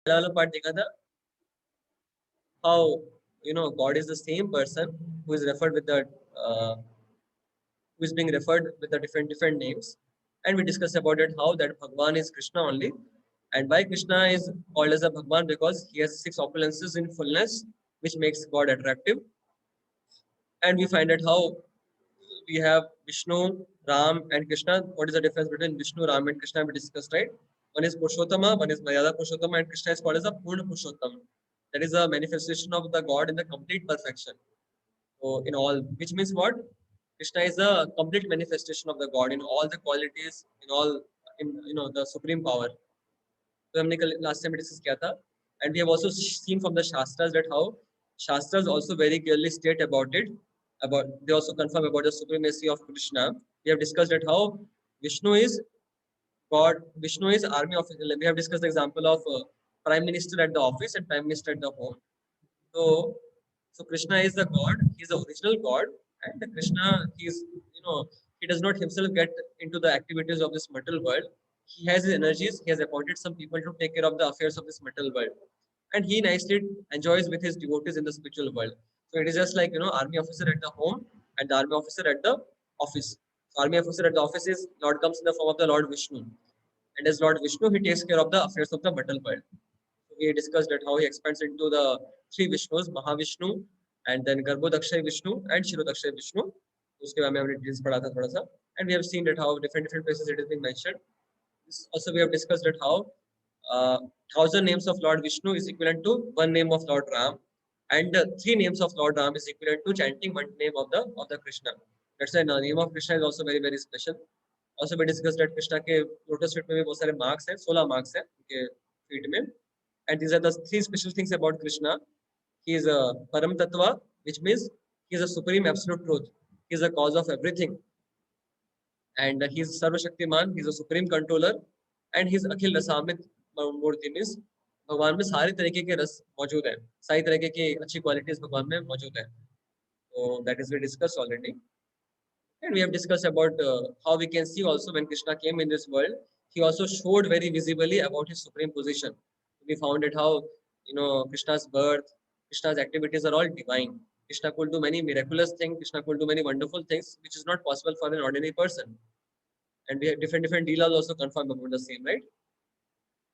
वाला पार्ट देखा था, how God is the same person who is referred with the uh, who is being referred with the different names, and we discussed about it how that Bhagwan is Krishna only, and why Krishna is called as a Bhagwan because he has six opulences in fullness, which makes God attractive, and we find out how we have Vishnu, Ram, and Krishna. What is the difference between Vishnu, Ram, and Krishna? We discussed, right? One is Purushottama, one is Maryada Purushottama, and Krishna is called as a Purna Purushottama. That is a manifestation of the God in the complete perfection. So in all, which means what? Krishna is a complete manifestation of the God in all the qualities, in all, in the supreme power. तो हमने कल last time discuss किया था, and we have also seen from the Shastras that how Shastras also very clearly state about it, about they also confirm about the supremacy of Krishna. We have discussed that how Vishnu is God, Vishnu is army officer. We have discussed the example of Prime Minister at the office and Prime Minister at the home. So, so Krishna is the God. He is the original God, and the Krishna, he is, he does not himself get into the activities of this material world. He has his energies. He has appointed some people to take care of the affairs of this material world, and he nicely enjoys with his devotees in the spiritual world. So it is just like army officer at the home and the army officer at the office. So army officer at the office is Lord comes in the form of the Lord Vishnu, and as Lord Vishnu, he takes care of the affairs of the material world. We discussed that how he expands into the three Vishnus, Mahavishnu, and then Garbhodakshay Vishnu and Shirodakshay Vishnu. उसके बारे में हमने details पढ़ा था थोड़ा सा, and we have seen that how different places it has been mentioned. Also, we have discussed that how 1,000 names of Lord Vishnu is equivalent to one name of Lord Ram, and three names of Lord Ram is equivalent to chanting one name of the Krishna. That's why the name of Krishna is also very special. Also, we discussed that Krishna के lotus feet में भी बहुत सारे marks हैं, 16 marks हैं उनके feet में. And these are the three special things about Krishna. He is a Param Tattva, which means he is a supreme absolute truth. He is the cause of everything. And he is Sarva Shaktiman, he is a supreme controller, and he is Akhil Rasamit Murti means भगवान में सारे तरीके के रस मौजूद हैं, सारी तरीके की अच्छी क्वालिटीज भगवान में मौजूद हैं. So that is we discussed already. And we have discussed about how we can see also when Krishna came in this world, he also showed very visibly about his supreme position. We found it how Krishna's birth, Krishna's activities are all divine. Krishna could do many miraculous things. Krishna could do many wonderful things, which is not possible for an ordinary person. And we have different dealers also confirm about the same, right?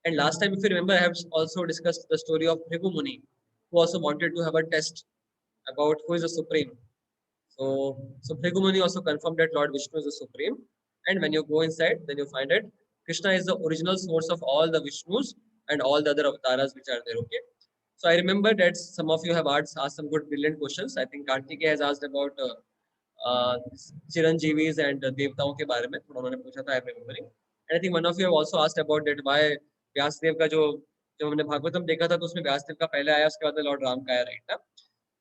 And last time, if you remember, I have also discussed the story of Bhrigu Muni, who also wanted to have a test about who is the supreme. So Bhrigu Muni also confirmed that Lord Vishnu is the supreme. And when you go inside, then you find that Krishna is the original source of all the Vishnus and all the other avatars which are there. Okay. So I remember that some of you have asked some good brilliant questions. I think Kartike has asked about Chiranjeevis and Devtaon के बारे में थोड़ा उन्होंने पूछा था. I am remembering. And I think one of you have also asked about that why Vyasdev का जो जब हमने भागवतम देखा था तो उसमें व्यासदेव का पहले आया, उसके बाद लॉर्ड राम का आया, राइट ना?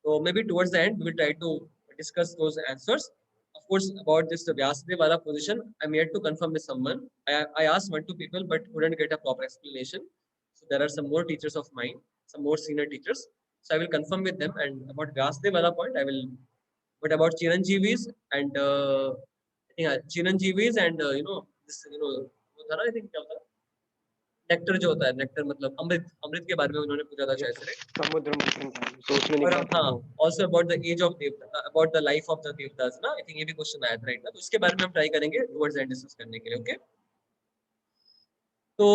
So maybe towards the end we will try to discuss those answers. Of course, about this Vyasdev wala position, I'm yet to confirm with someone. I asked one two people but couldn't get a proper explanation. So there are some more teachers of mine, some more senior teachers. So I will confirm with them. And about Vyasdev wala point, I will. But about Chiranjeevis and I think Chiranjeevis and this वो था ना, I think क्या होता है nectar जो होता है, nectar मतलब अमृत, अमृत के बारे में उन्होंने पूछा था शायद से, राइट? समुद्र मंथन था तो उसमें और निकला था. हाँ, also about the age of देवता, about the life of the देवतास ना, I think ये भी क्वेश्चन आया था, राइट ना? तो इसके बारे में हम ट्राई करेंगे towards end डिस्कस करने के लिए. Okay, so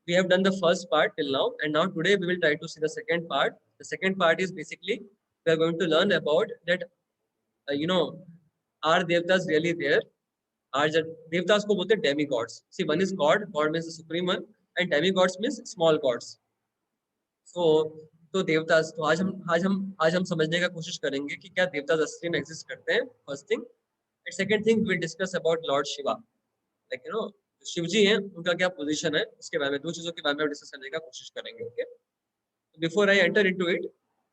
we have done the first part till now, and now today we will try to see the second part. The second part is basically we are going to learn about that are devtas really there? Are the devtas को बोलते हैं demigods. See, one is God, God means the supreme one, and demigods means small gods. तो देवतास, तो आज हम समझने का कोशिश करेंगे कि क्या देवतास असली में एग्जिस्ट करते हैं, first thing. And second thing will discuss about lord Shiva, like Shiv ji हैं, उनका क्या पोजीशन है, उसके बारे में दो चीजों के बारे में डिस्कस करने का कोशिश करेंगे. Okay, before I enter into it,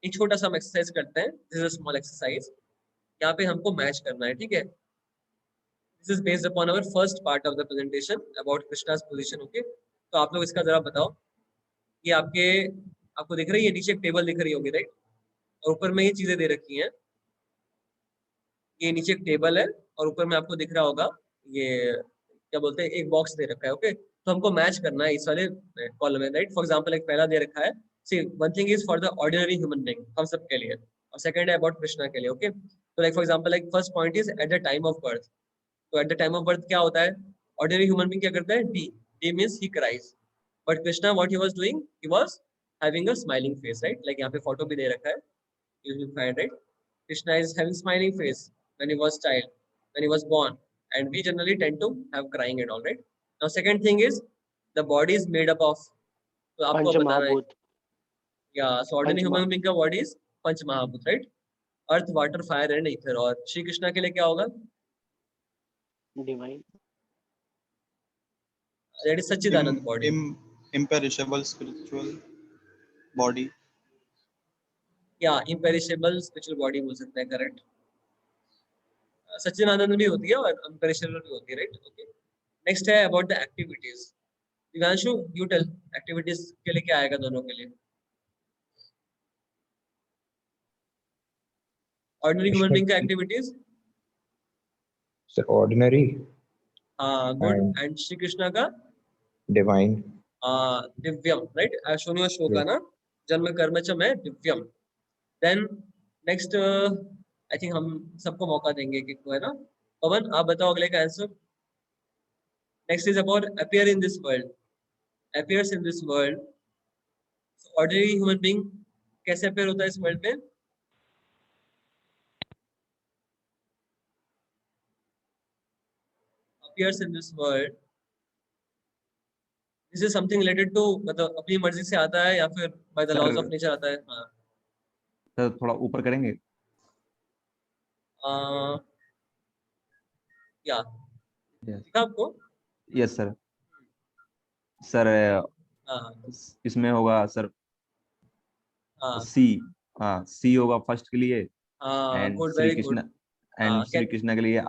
एक छोटा सा हम एक्सरसाइज करते हैं. This is a small exercise. यहाँ पे हमको मैच करना है, ठीक है? This is based upon our first part of the presentation about Krishna's position. Okay, तो आप लोग इसका जरा बताओ. ये आपको दिख रही है, नीचे एक टेबल दिख रही होगी, राइट? और ऊपर में ये चीजें दे रखी हैं. ये नीचे एक टेबल है और ऊपर में आपको दिख रहा होगा ये क्या बोलते हैं, एक बॉक्स दे रखा है. ओके, तो हमको मैच करना है इस वाले कॉलम में, राइट? फॉर एग्जांपल एक पहला दे रखा है, see one thing is for the ordinary human being, हम सब के लिए, और सेकंड है अबाउट कृष्णा के लिए, ओके? तो like for example like first point is at the time of birth. तो at the time of birth क्या होता है? ऑर्डिनरी ह्यूमन बीइंग क्या करता है? D, D means he cries, but Krishna what he was doing, he was having a smiling face, right? Like यहाँ पे photo भी दे रखा है, you will find, right? Krishna is having smiling face when he was child, when he was born, and we generally tend to have crying and all, right? Now, second thing is the body is made up of. तो आपको पंच अब बताना है, महाभूत। या so ordinary पंच human being का body is पंच महाभूत, right? Earth, water, fire and ether. और श्री कृष्णा के लिए क्या होगा? डिवाइन। दैट इज सच्चिदानंद बॉडी। imperishable spiritual body. या इम्पेरिशेबल स्पिरिचुअल बॉडी बोल सकते हैं, करेक्ट? सच्चिदानंद भी होती है और इम्पेरिशेबल भी होती है, राइट? ओके, नेक्स्ट है about the activities. Divyanshu, you tell, activities के लिए क्या आएगा दोनों के लिए? ऑर्डिनरी ह्यूमन बीइंग का एक्टिविटीज, सर ऑर्डिनरी, हाँ गुड, एंड श्री कृष्णा का डिवाइन, दिव्यम, राइट? आई शोन यू श्लोक ना, जन्म कर्म च में दिव्यम। देन नेक्स्ट, आई थिंक हम सबको मौका देंगे कि है ना, पवन आप बताओ अगले का answer. Next is about appear in this world, appears in this world. Ordinary human being कैसे अपीयर होता है इस वर्ल्ड में? appears in this world, this is something related to, मतलब अपनी मर्जी से आता है या फिर by the laws of nature आता है? हाँ, सर थोड़ा ऊपर करेंगे। या दिखा आपको? Yes sir. सर हाँ इसमें होगा सर हाँ सी, हाँ सी होगा फर्स्ट के लिए, हाँ, and good, Shri very Krishna, good. And Shri Krishna के लिए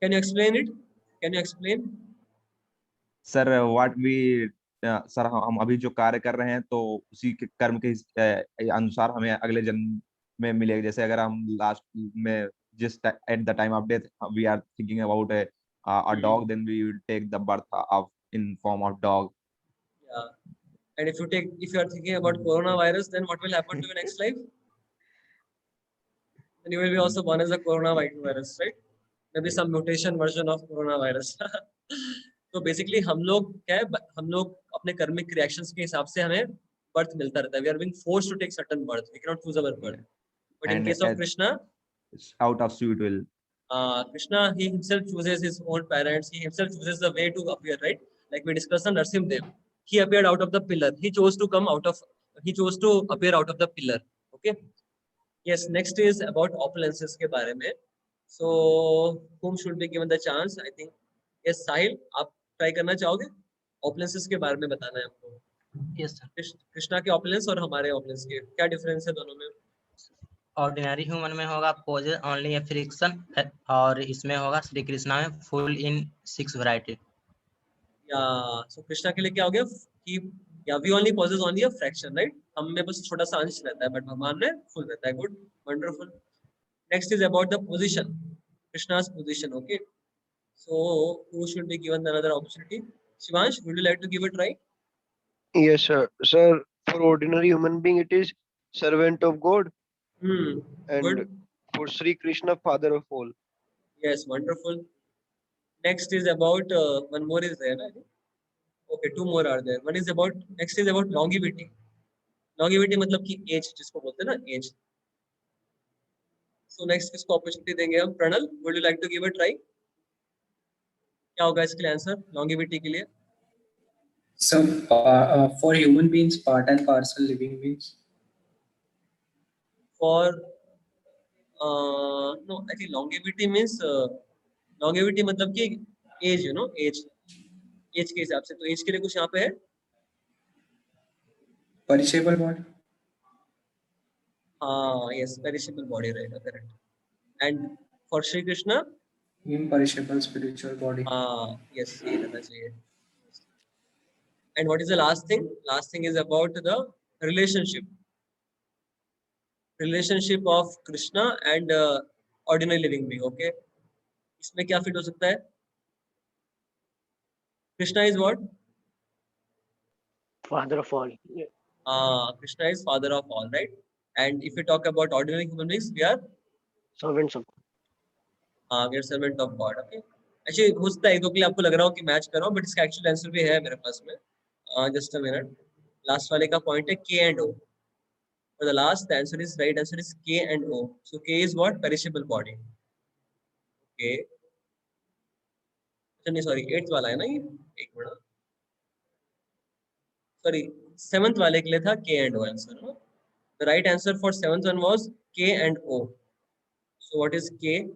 can you explain it? Can you explain? Sir what we, sir हम अभी जो कार्य कर रहे हैं तो उसी के कर्म के अनुसार हमें अगले जन्म में मिलेगा। जैसे अगर हम लास्ट में जिस at the time of death we are thinking about a dog, then we will take the birth of in form of dog. Yeah. And if you are thinking about coronavirus, then what will happen to your next life? Then you will be also born as a coronavirus, right? Maybe some mutation version of coronavirus. तो basically हम लोग क्या है, हम लोग अपने कर्मिक reactions के हिसाब से हमें बर्थ मिलता रहता है। We are being forced to take certain birth, we can not choose our birth. But in And case of Krishna, out of sweet will. Krishna, he himself chooses his own parents, he himself chooses the way to appear, right? Like we discussed on Narsim Dev, he appeared out of the pillar, he chose to appear out of the pillar, okay? Yes, next is about opulences के बारे में। So whom should be given the chance? I think yes, साहिल, आप try करना चाहोगे? opulences के बारे में बताना है आपको। Yes sir. कृष्णा के opulence और हमारे opulence के क्या डिफरेंस है दोनों में? ऑर्डिनरी ह्यूमन में होगा पोजेस ओनली ए फ्रिक्शन, और इसमें होगा श्री कृष्णा में फुल इन 6 वैरायटी। या सो कृष्णा के लिए क्या हो गया कि yeah we only possess only a fraction, right? हम में बस छोटा सा अंश रहता है, बट भगवान में फुल रहता है। Good, wonderful. Next is about the position, Krishna's position, okay? So who should be given another opportunity? Shivansh, would you like to give it try? Yes, sir. Sir, for ordinary human being, it is servant of God, and Good. for Sri Krishna, father of all. Yes, wonderful. Next is about one more is there, right? Okay, two more are there. One is about, next is about longevity. Longevity मतलब कि as जिसको बोलते हैं ना, age. So next किसको opportunity देंगे हम? Pranal, would you like to give it try? क्या होगा इसके लिए आंसर लॉन्गेविटी के लिए? So for human beings, part and parcel living beings. For no, I think longevity means longevity मतलब कि age, you know, age, age के हिसाब से। तो एज के लिए कुछ यहाँ पे है? Perishable body. हाँ, यस, पेरिशेबल बॉडी रहेगा, correct. And for Shri Krishna Imperishable spiritual body. हाँ, यस, ये रहना चाहिए। And what is the last thing? Last thing is about the relationship, relationship of Krishna and ordinary living being, okay? इसमें क्या fit हो सकता है? Krishna is what? Father of all. Krishna is father of all, right? And if we talk about ordinary human beings, Servants of we are servant of God. Okay. Actually, हो सकता है एक दो के लिए आपको लग रहा हो कि मैच कर रहा हूँ, but इसका actual answer भी है मेरे पास में. Just a minute. Last वाले का point है K and O. For the last, the answer is right. Answer is K and O. So K is what? Perishable body. Okay. नहीं sorry, 8th वाला है ना ये. एक मिनट. Sorry, 7th वाले के लिए था K and O answer. No? The right answer for 7th one was K and O. So what is K?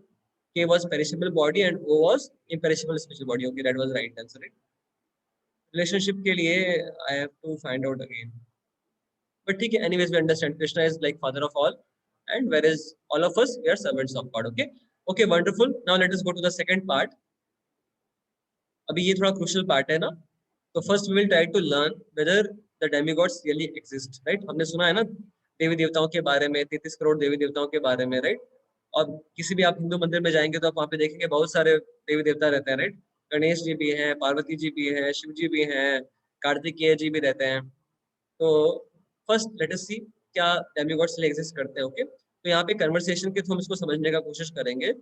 K was perishable body and O was imperishable spiritual body. Okay, that was right answer. Right? Relationship के लिए I have to find out again. But ठीक है, anyways we understand Krishna is like father of all, and whereas all of us we are servants of God. Okay, okay, wonderful. Now let us go to the second part. अभी ये थोड़ा crucial part है ना. So first we will try to learn whether the demigods really exist. Right? हमने सुना है ना देवी देवताओं के बारे में, 33 करोड़ देवी देवताओं के बारे में, right? और किसी भी आप हिंदू मंदिर में जाएंगे तो आप वहाँ पे देखेंगे बहुत सारे देवी देवता रहते हैं, राइट? गणेश जी भी हैं, पार्वती जी भी हैं, शिव जी भी हैं, कार्तिकेय जी भी रहते हैं. तो फर्स्ट लेट अस सी क्या डेमिगॉड्स एग्जिस्ट करते हैं. ओके, तो यहाँ पे कन्वर्सेशन के थ्रू हम इसको समझने का कोशिश करेंगे.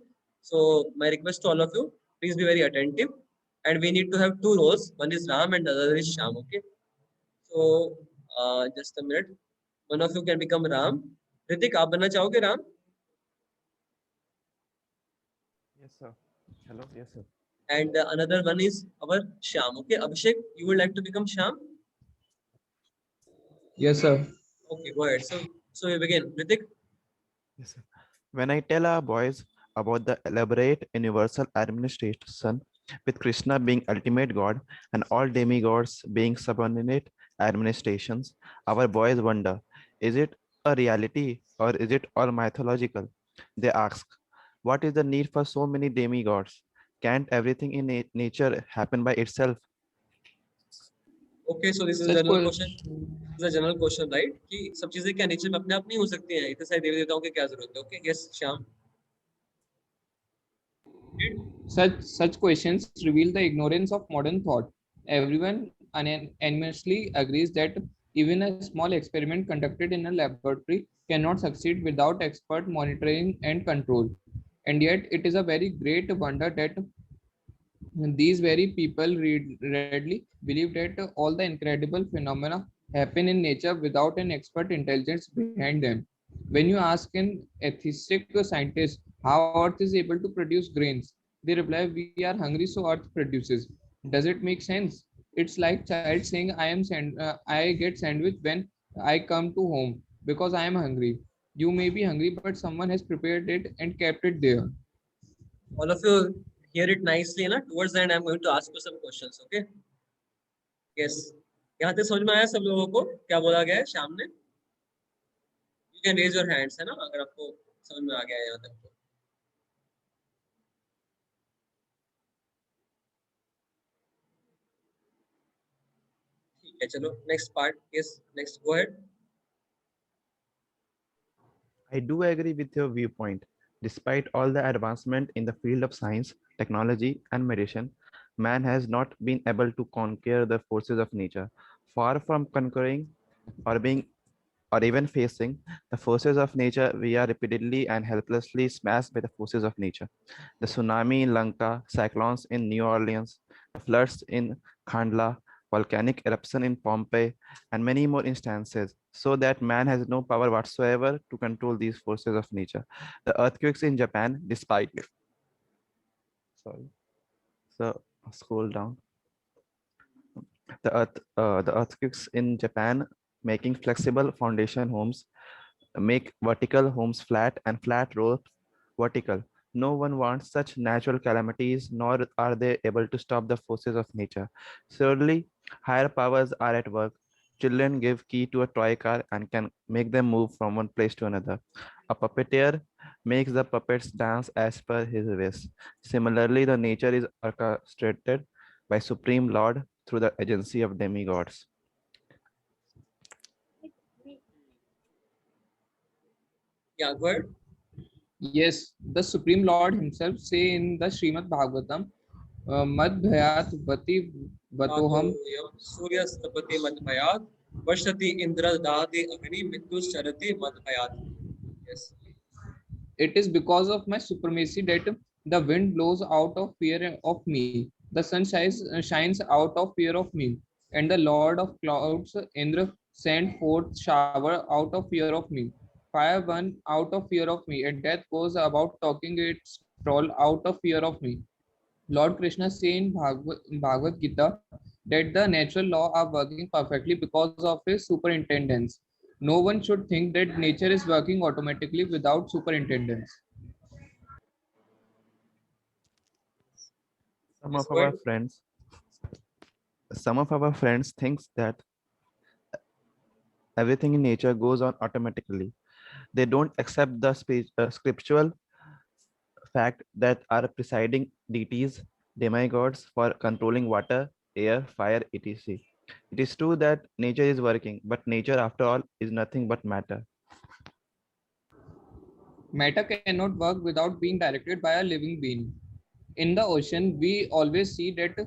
So my request to all of you, please be very attentive and we need to have two roles, one is Ram and other is Shyam. Okay, so just a minute, one of you can become Ram. Hrithik, आप बनना चाहोगे Ram? Yes, sir. Hello. Yes, sir. And another one is our Shyam. Okay, Abhishek, you would like to become Shyam? Yes, sir. Okay, go ahead. So we begin. Ritik? Yes, sir. When I tell our boys about the elaborate universal administration with Krishna being ultimate God and all demigods being subordinate administrations, our boys wonder, is it a reality or is it all mythological? They ask, what is the need for so many demigods? Can't everything in nature happen by itself? Okay, so this is a general question. This is a general question, right? कि सब चीजें क्या nature में अपने आप नहीं हो सकती हैं? इतने सारे देवी देवताओं की क्या जरूरत है? Okay, yes, Shyam. Such questions reveal the ignorance of modern thought. Everyone unanimously agrees that even a small experiment conducted in a laboratory cannot succeed without expert monitoring and control. And yet, it is a very great wonder that these very people readily believe that all the incredible phenomena happen in nature without an expert intelligence behind them. When you ask an atheistic scientist how Earth is able to produce grains, they reply, "We are hungry, so Earth produces." Does it make sense? It's like child saying, I get sandwich when I come to home because I am hungry. You may be hungry, but someone has prepared it and kept it there. All of you hear it nicely, ना? Towards the end, I'm going to ask you some questions. Okay? Yes. यहाँ तक समझ में आया सब लोगों को क्या बोला गया है श्याम ने? You can raise your hands, है ना? अगर आपको समझ में आ गया है यहाँ तक तो. ठीक है, चलो next part. Yes, next, go ahead. I do agree with your viewpoint. Despite all the advancement in the field of science, technology, and medicine, man has not been able to conquer the forces of nature. Far from conquering or being or even facing the forces of nature, we are repeatedly and helplessly smashed by the forces of nature. The tsunami in Lanka, cyclones in New Orleans, the floods in Khandla, volcanic eruption in Pompeii, and many more instances, so that man has no power whatsoever to control these forces of nature. The earthquakes in Japan, despite so scroll down. The earthquakes in Japan making flexible foundation homes, make vertical homes flat and flat roofs vertical. No one wants such natural calamities, nor are they able to stop the forces of nature. Surely, higher powers are at work. Children give key to a toy car and can make them move from one place to another. A puppeteer makes the puppets dance as per his wish. Similarly, the nature is orchestrated by Supreme Lord through the agency of demigods. Yeah, go ahead. Yes, the Supreme Lord himself say in the Srimad Bhagavatam, मद भयात वति वतोहम सूर्यस्तपति मदभयात् वर्षति इंद्र दाति अग्नि मित्तुश्चरति मदभयात्. Yes. It is because of my supremacy that the wind blows out of fear of me, the sun shines out of fear of me, and the Lord of clouds, Indra, sent forth shower out of fear of me, fire burn out of fear of me, and death goes about talking its troll out of fear of me. Lord Krishna say in Bhagavad Gita that the natural law are working perfectly because of his superintendence. No one should think that nature is working automatically without superintendence. Some Yes, of go our ahead. friends, some of our friends thinks that everything in nature goes on automatically. They don't accept the scriptural fact that are presiding deities, demigods for controlling water, air, fire, etc. It is true that nature is working, but nature, after all, is nothing but matter. Matter cannot work without being directed by a living being. In the ocean, we always see that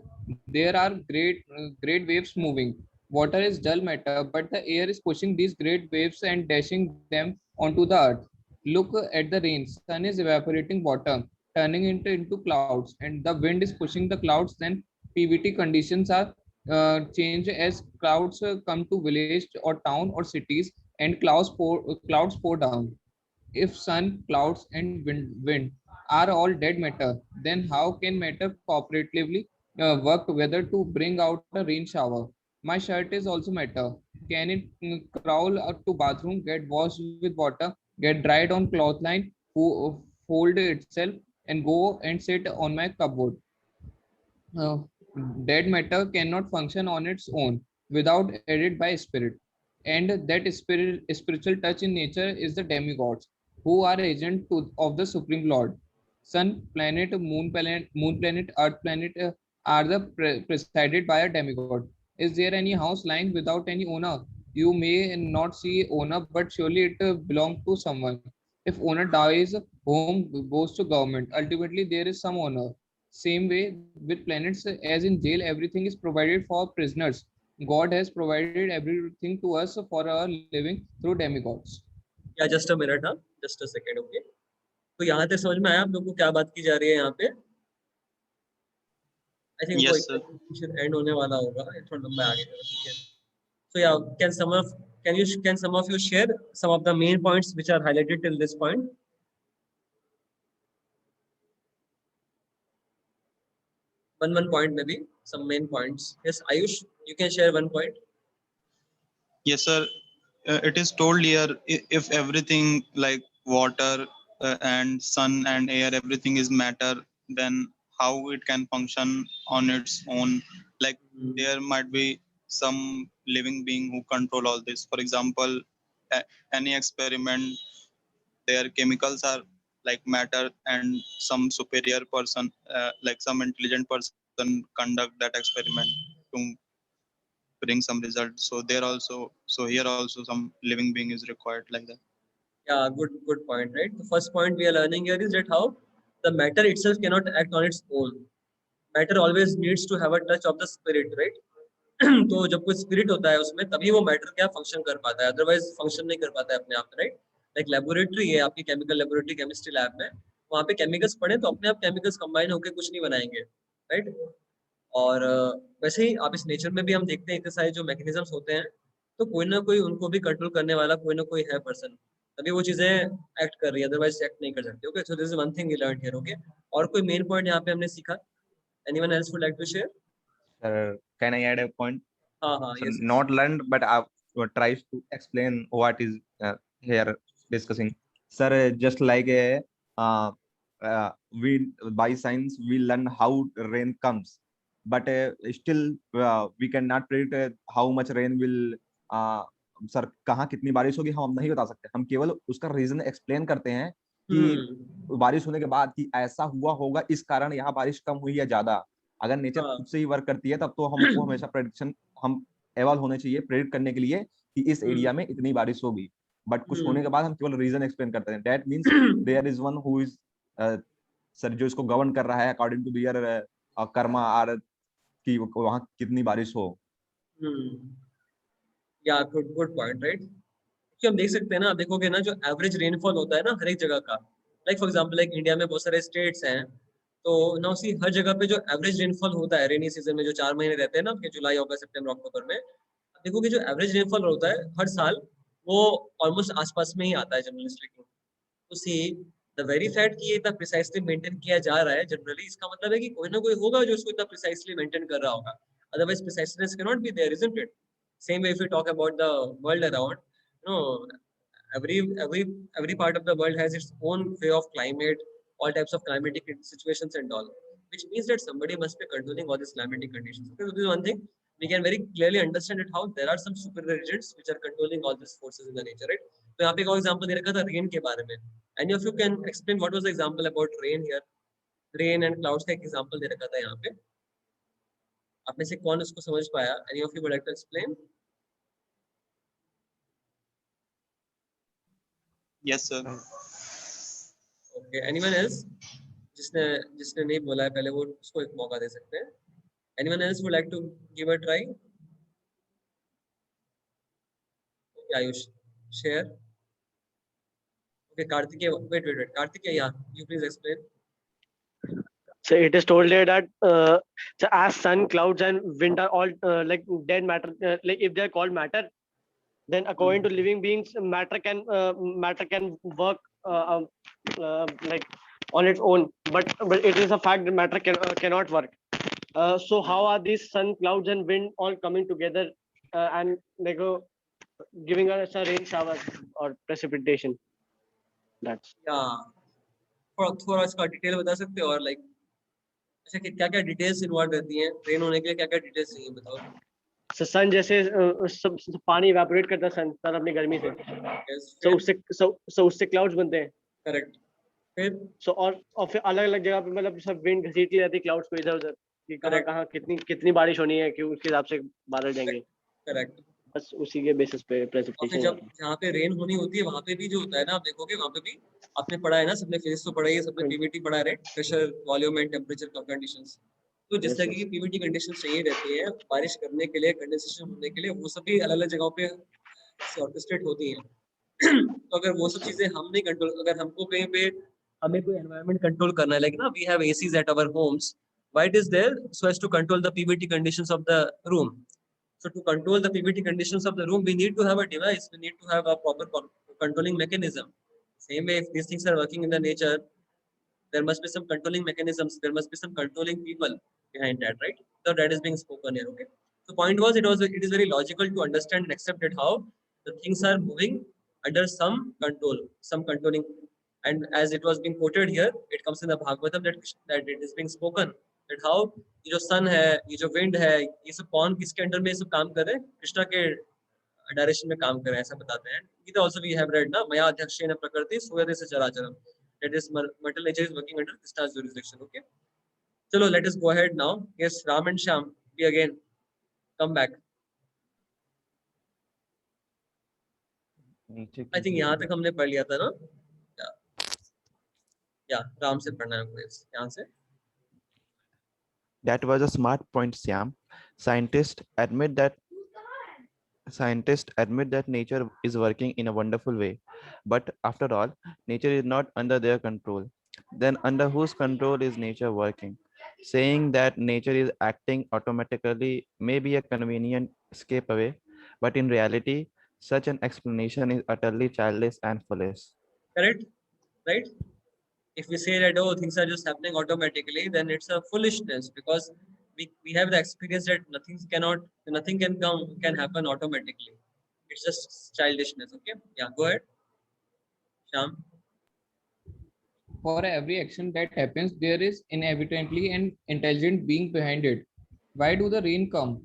there are great waves moving. Water is dull matter, but the air is pushing these great waves and dashing them onto the earth. Look at the rain. Sun is evaporating water, turning it into clouds, and the wind is pushing the clouds. Then PVT conditions are changed as clouds come to village or town or cities, and clouds pour down. If sun, clouds, and wind are all dead matter, then how can matter cooperatively work together to bring out a rain shower? My shirt is also matter. Can it crawl up to bathroom, get washed with water, get dried on clothesline, fold itself, and go and sit on my cupboard? Uh, Dead matter cannot function on its own without aided by spirit, and that spiritual touch in nature is the demigods, who are agent of the supreme lord. Sun planet, moon planet, earth planet are the presided by a demigod. Is there any house lying without any owner? You may not see owner, but surely it belongs to someone. If owner dies, home goes to government. Ultimately there is some owner. Same way with planets, as in jail, everything is provided for prisoners. God has provided everything to us for our living through demigods. Yeah, just a minute, हाँ, just a second, okay. तो यहाँ तक समझ में आया आप लोगों को क्या बात की जा रही है यहाँ पे? I think Yes, sir. should end होने वाला होगा, थोड़ा लंबा आगे चलो, ठीक है. So yeah, can some of you share some of the main points which are highlighted till this point? One point maybe, some main points. Yes, Ayush, you can share one point. Yes, sir. It is told here, if everything like water and sun and air, everything is matter, then how it can function on its own? Like there might be some living being who control all this. For example, any experiment, their chemicals are like matter, and some superior person, like some intelligent person, conduct that experiment to bring some result. So there also, so here also some living being is required like that. Yeah, good point, right? The first point we are learning here is that how the matter itself cannot act on its own. Matter always needs to have a touch of the spirit, right? तो जब कोई spirit होता है उसमें तभी वो matter क्या function कर पाता है, अदरवाइज फंक्शन नहीं कर पाता है अपने आप, राइट? लाइक लेबोरेटरी है आपकी, केमिकल लेबोरेटरी, केमिस्ट्री लैब में, वहाँ पे केमिकल्स पढ़े तो अपने आप केमिकल्स कंबाइन होकर कुछ नहीं बनाएंगे, राइट? और वैसे ही आप इस नेचर में भी हम देखते हैं इतने सारे जो मैकेनिज्म्स होते हैं, तो कोई ना कोई उनको भी कंट्रोल करने वाला कोई ना कोई है पर्सन, तभी वो चीजें एक्ट कर रही है, अदरवाइज एक्ट नहीं कर सकती. Okay, so this is one thing we learn here. Okay, और कोई मेन पॉइंट यहाँ पे हमने सीखा? Anyone else would like to share? Can I add a point? हाँ, So yes. not learned, but I tries to explain what is here discussing. Sir, just like a we by science we learn how rain comes, but still we cannot predict how much rain will. Sir कहाँ कितनी बारिश होगी हम नहीं बता सकते, हम केवल उसका रीजन एक्सप्लेन करते हैं कि बारिश होने के बाद कि ऐसा हुआ होगा, इस कारण यहाँ बारिश कम हुई या ज्यादा. अगर नेचर खुद से ही वर्क करती है तब तो हमको हमेशा प्रेडिक्शन हम एवॉल्व होने चाहिए प्रेडिक्ट करने के लिए कि इस एरिया में इतनी बारिश होगी, बट कुछ होने के बाद हम केवल रीजन एक्सप्लेन करते हैं. That means there is one who is sir जो इसको गवर्न कर रहा है अकॉर्डिंग टू दियर कर्मा आरत की वहां कितनी बारिश हो। या गुड पॉइंट, राइट। कि हम देख सकते हैं ना, आप देखोगे ना, जो एवरेज रेनफॉल होता है ना हर एक जगह का, like for example like India में बहुत सारे स्टेट्स हैं, तो ना उसी हर जगह पे जो एवरेज रेनफॉल होता है रेनी सीजन में, जो 4 महीने रहते हैं ना, कि जुलाई अगस्त सितंबर अक्टूबर में, देखोगे जो एवरेज रेनफॉल होता है हर साल, वो ऑलमोस्ट आसपास में ही आता है जनरली स्पीकिंग। तो सी द वेरी फैक्ट कि ये इतना प्रिसाइसली मेंटेन किया जा रहा है जनरली, इसका मतलब है कि कोई ना कोई होगा जो इसको इतना प्रिसाइसली मेंटेन कर रहा होगा, otherwise preciseness can not be there, isn't it? Same way, if we talk about the world around, you know, every every every part of the world has its own way of climate, all types of climatic situations and all, which means that somebody must be controlling all these climatic conditions. Okay, so this is one thing we can very clearly understand it, how there are some superior agents which are controlling all these forces in the nature, right? तो यहाँ पे एक और example दे रखा था rain के बारे में. Any of you can explain what was the example about rain here? Rain and clouds का एक एग्जांपल दे रखा था यहाँ पे. आप में से कौन इसको समझ पाया? Any of you would like to explain? Yes, sir. Okay, anyone else? जिसने जिसने नहीं बोला है पहले, वो उसको एक मौका दे सकते हैं. Anyone else would like to give a try? Okay, Ayush, share. Okay, Karthikeya, wait. Karthikeya, yeah, you please explain. So it is told here that so as sun, clouds, and wind are all like dead matter. Like if they are called matter, then according to living beings, matter can work like on its own. But it is a fact that matter cannot work. So how are these sun, clouds, and wind all coming together and like giving us a rain shower or precipitation? That's Yeah, थोड़ा इसका detail बता सकते हो, और like अच्छा क्या क्या details involve रहती हैं रेन होने के लिए, क्या क्या डिटेल्स चाहिए बताओ. so sun जैसे सब पानी इवेपोरेट करता है सन अपनी गर्मी से, Yes, so उससे क्लाउड्स बनते हैं. करेक्ट. फिर सो और फिर अलग अलग जगह पे मतलब सब विंड घसीटती रहती है क्लाउड्स को इधर उधर कि कहाँ Correct. कहाँ कितनी बारिश होनी है कि उसके हिसाब से बादल जाएंगे. करेक्ट. बस उसी के बेसिस पे और फिर प्रेसिपिटेशन जब जहाँ पे रेन होनी होती है वहां पे भी जो होता है ना, आप देखोगे वहां पे भी आपने पढ़ा है ना, सबने फिजिक्स तो पढ़ा ही है, सबने पीवीटी पढ़ा है, pressure, volume and temperature conditions. तो जिस तरह की पीवीटी कंडीशंस चाहिए रहती है बारिश करने के लिए, कंडेंसेशन होने के लिए, वो सभी अलग अलग जगहों पे ऑर्केस्ट्रेट होती हैं. तो अगर वो सब चीजें हम नहीं कंट्रोल, अगर हमको कहीं पे हमें कोई एनवायरनमेंट कंट्रोल करना है, लाइक ना we have ACs at our homes, why it is there so as to control the PVT conditions of the room. So to control the PVT conditions of the room, we need to have a device. We need to have a proper controlling mechanism. Same way, if these things are working in the nature, there must be some controlling mechanisms. There must be some controlling people behind that, right? So that is being spoken here. Okay. So point was, it is very logical to understand and accept it how the things are moving under some control, some controlling. And as it was being quoted here, it comes in the Bhagavatam that it is being spoken. That how ये जो सन है, ये जो wind है, ये सब कौन किसके अंडर में ये सब काम कर रहे हैं, कृष्णा के डायरेक्शन में काम कर रहे हैं, ऐसा बताते हैं. Gita also we have read ना, मया अध्यक्षेन प्रकृति सूयते स चराचरम, that is material nature is working under Krishna's jurisdiction. Okay, चलो let us go ahead now. Yes, Ram and Shyam, we again come back. I think यहाँ तक हमने पढ़ लिया था ना. या राम से पढ़ना है हमको यहाँ से. That was a smart point, Syam. Scientists admit that nature is working in a wonderful way. But after all, nature is not under their control. Then under whose control is nature working? Saying that nature is acting automatically may be a convenient escape away, but in reality, such an explanation is utterly childish and foolish. Correct? Right? If we say that, oh, things are just happening automatically, then it's a foolishness, because we have the experience that nothing can happen automatically. It's just childishness. Okay, yeah, go ahead, Shyam. For every action that happens, there is inevitably an intelligent being behind it. Why do the rain come?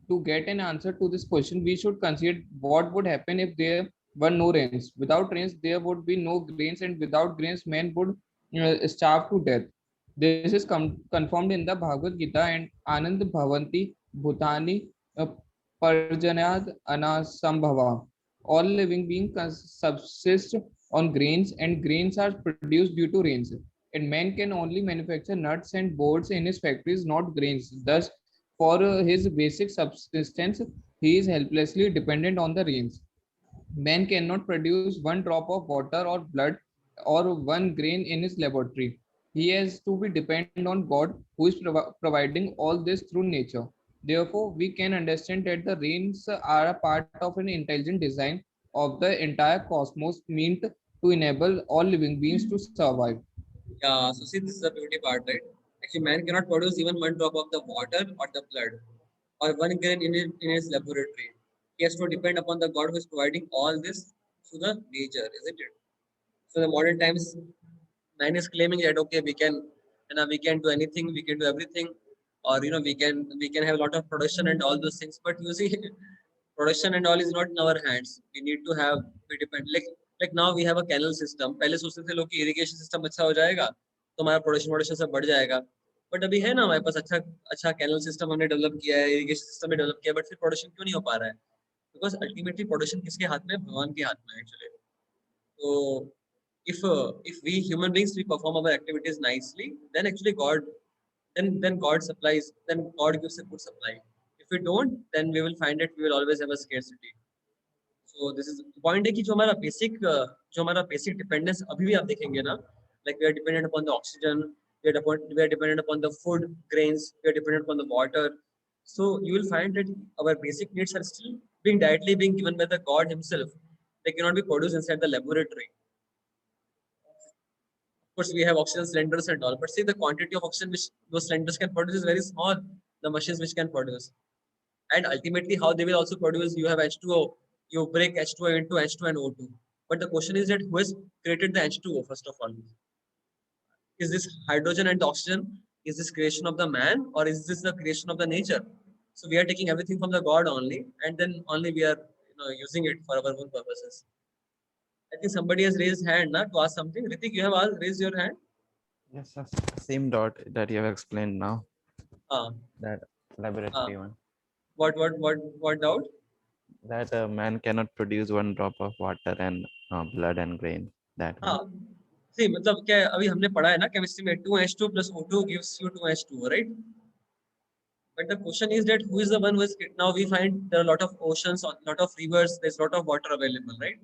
To get an answer to this question, we should consider what would happen if there were no rains. Without rains, there would be no grains, and without grains, men would starve to death. This is confirmed in the Bhagavad Gita and Anand Bhavanti Bhutani Parjanad Anasambhava. All living beings subsist on grains, and grains are produced due to rains. and man can only manufacture nuts and bolts in his factories, not grains. Thus, for his basic subsistence, he is helplessly dependent on the rains. Man cannot produce one drop of water or blood or one grain in his laboratory. He has to be dependent on God, who is providing all this through nature. Therefore, we can understand that the rains are a part of an intelligent design of the entire cosmos meant to enable all living beings to survive. Yeah, so see, this is the beauty part, right? Actually, man cannot produce even one drop of the water or the blood or one grain in his laboratory. He has to depend upon the God who is providing all this through the nature, isn't it? So the modern times, man is claiming that okay, we can do anything, we can do everything, or we can have a lot of production and all those things. But you see, production and all is not in our hands. We need to have we depend like now we have a canal system. पहले सोचते थे लोग कि irrigation system अच्छा हो जाएगा तो हमारा प्रोडक्शन सब बढ़ जाएगा. बट अभी है ना हमारे पास अच्छा अच्छा कैनल सिस्टम हमने डेवलप किया है, इरिगेशन सिस्टम भी डेवलप किया है, बट फिर प्रोडक्शन क्यों नहीं हो पा रहा है? बिकॉज अल्टीमेटली प्रोडक्शन किसके हाथ में? भगवान के हाथ में एक्चुअली. तो if we human beings we perform our activities nicely, then actually then God supplies, then God gives a good supply. If we don't, then we will find that we will always have a scarcity. So this is point है कि जो हमारा basic dependence अभी भी आप देखेंगे ना, like we are dependent upon the oxygen, we are dependent upon the food grains, we are dependent upon the water. So you will find that our basic needs are still being directly being given by the God himself. They cannot be produced inside the laboratory. Of course, we have oxygen cylinders and all, but see the quantity of oxygen which those cylinders can produce is very small. The machines which can produce, and ultimately how they will also produce. You have H2O, you break H2O into H2 and O2. But the question is that who has created the H2O first of all? Is this hydrogen and the oxygen? Is this creation of the man or is this the creation of the nature? So we are taking everything from the God only, and then only we are using it for our own purposes. I think somebody has raised hand now to ask something. Ritik, you have all raised your hand. Yes, sir. Same dot that you have explained now. That laboratory one. What doubt? That a man cannot produce one drop of water and blood and grain. That one. हाँ, see, मतलब क्या अभी हमने पढ़ा है ना chemistry में 2H2 plus O2 gives you 2H2O, right? But the question is that who is the one who is now we find there are a lot of oceans, a lot of rivers, there's a lot of water available, right?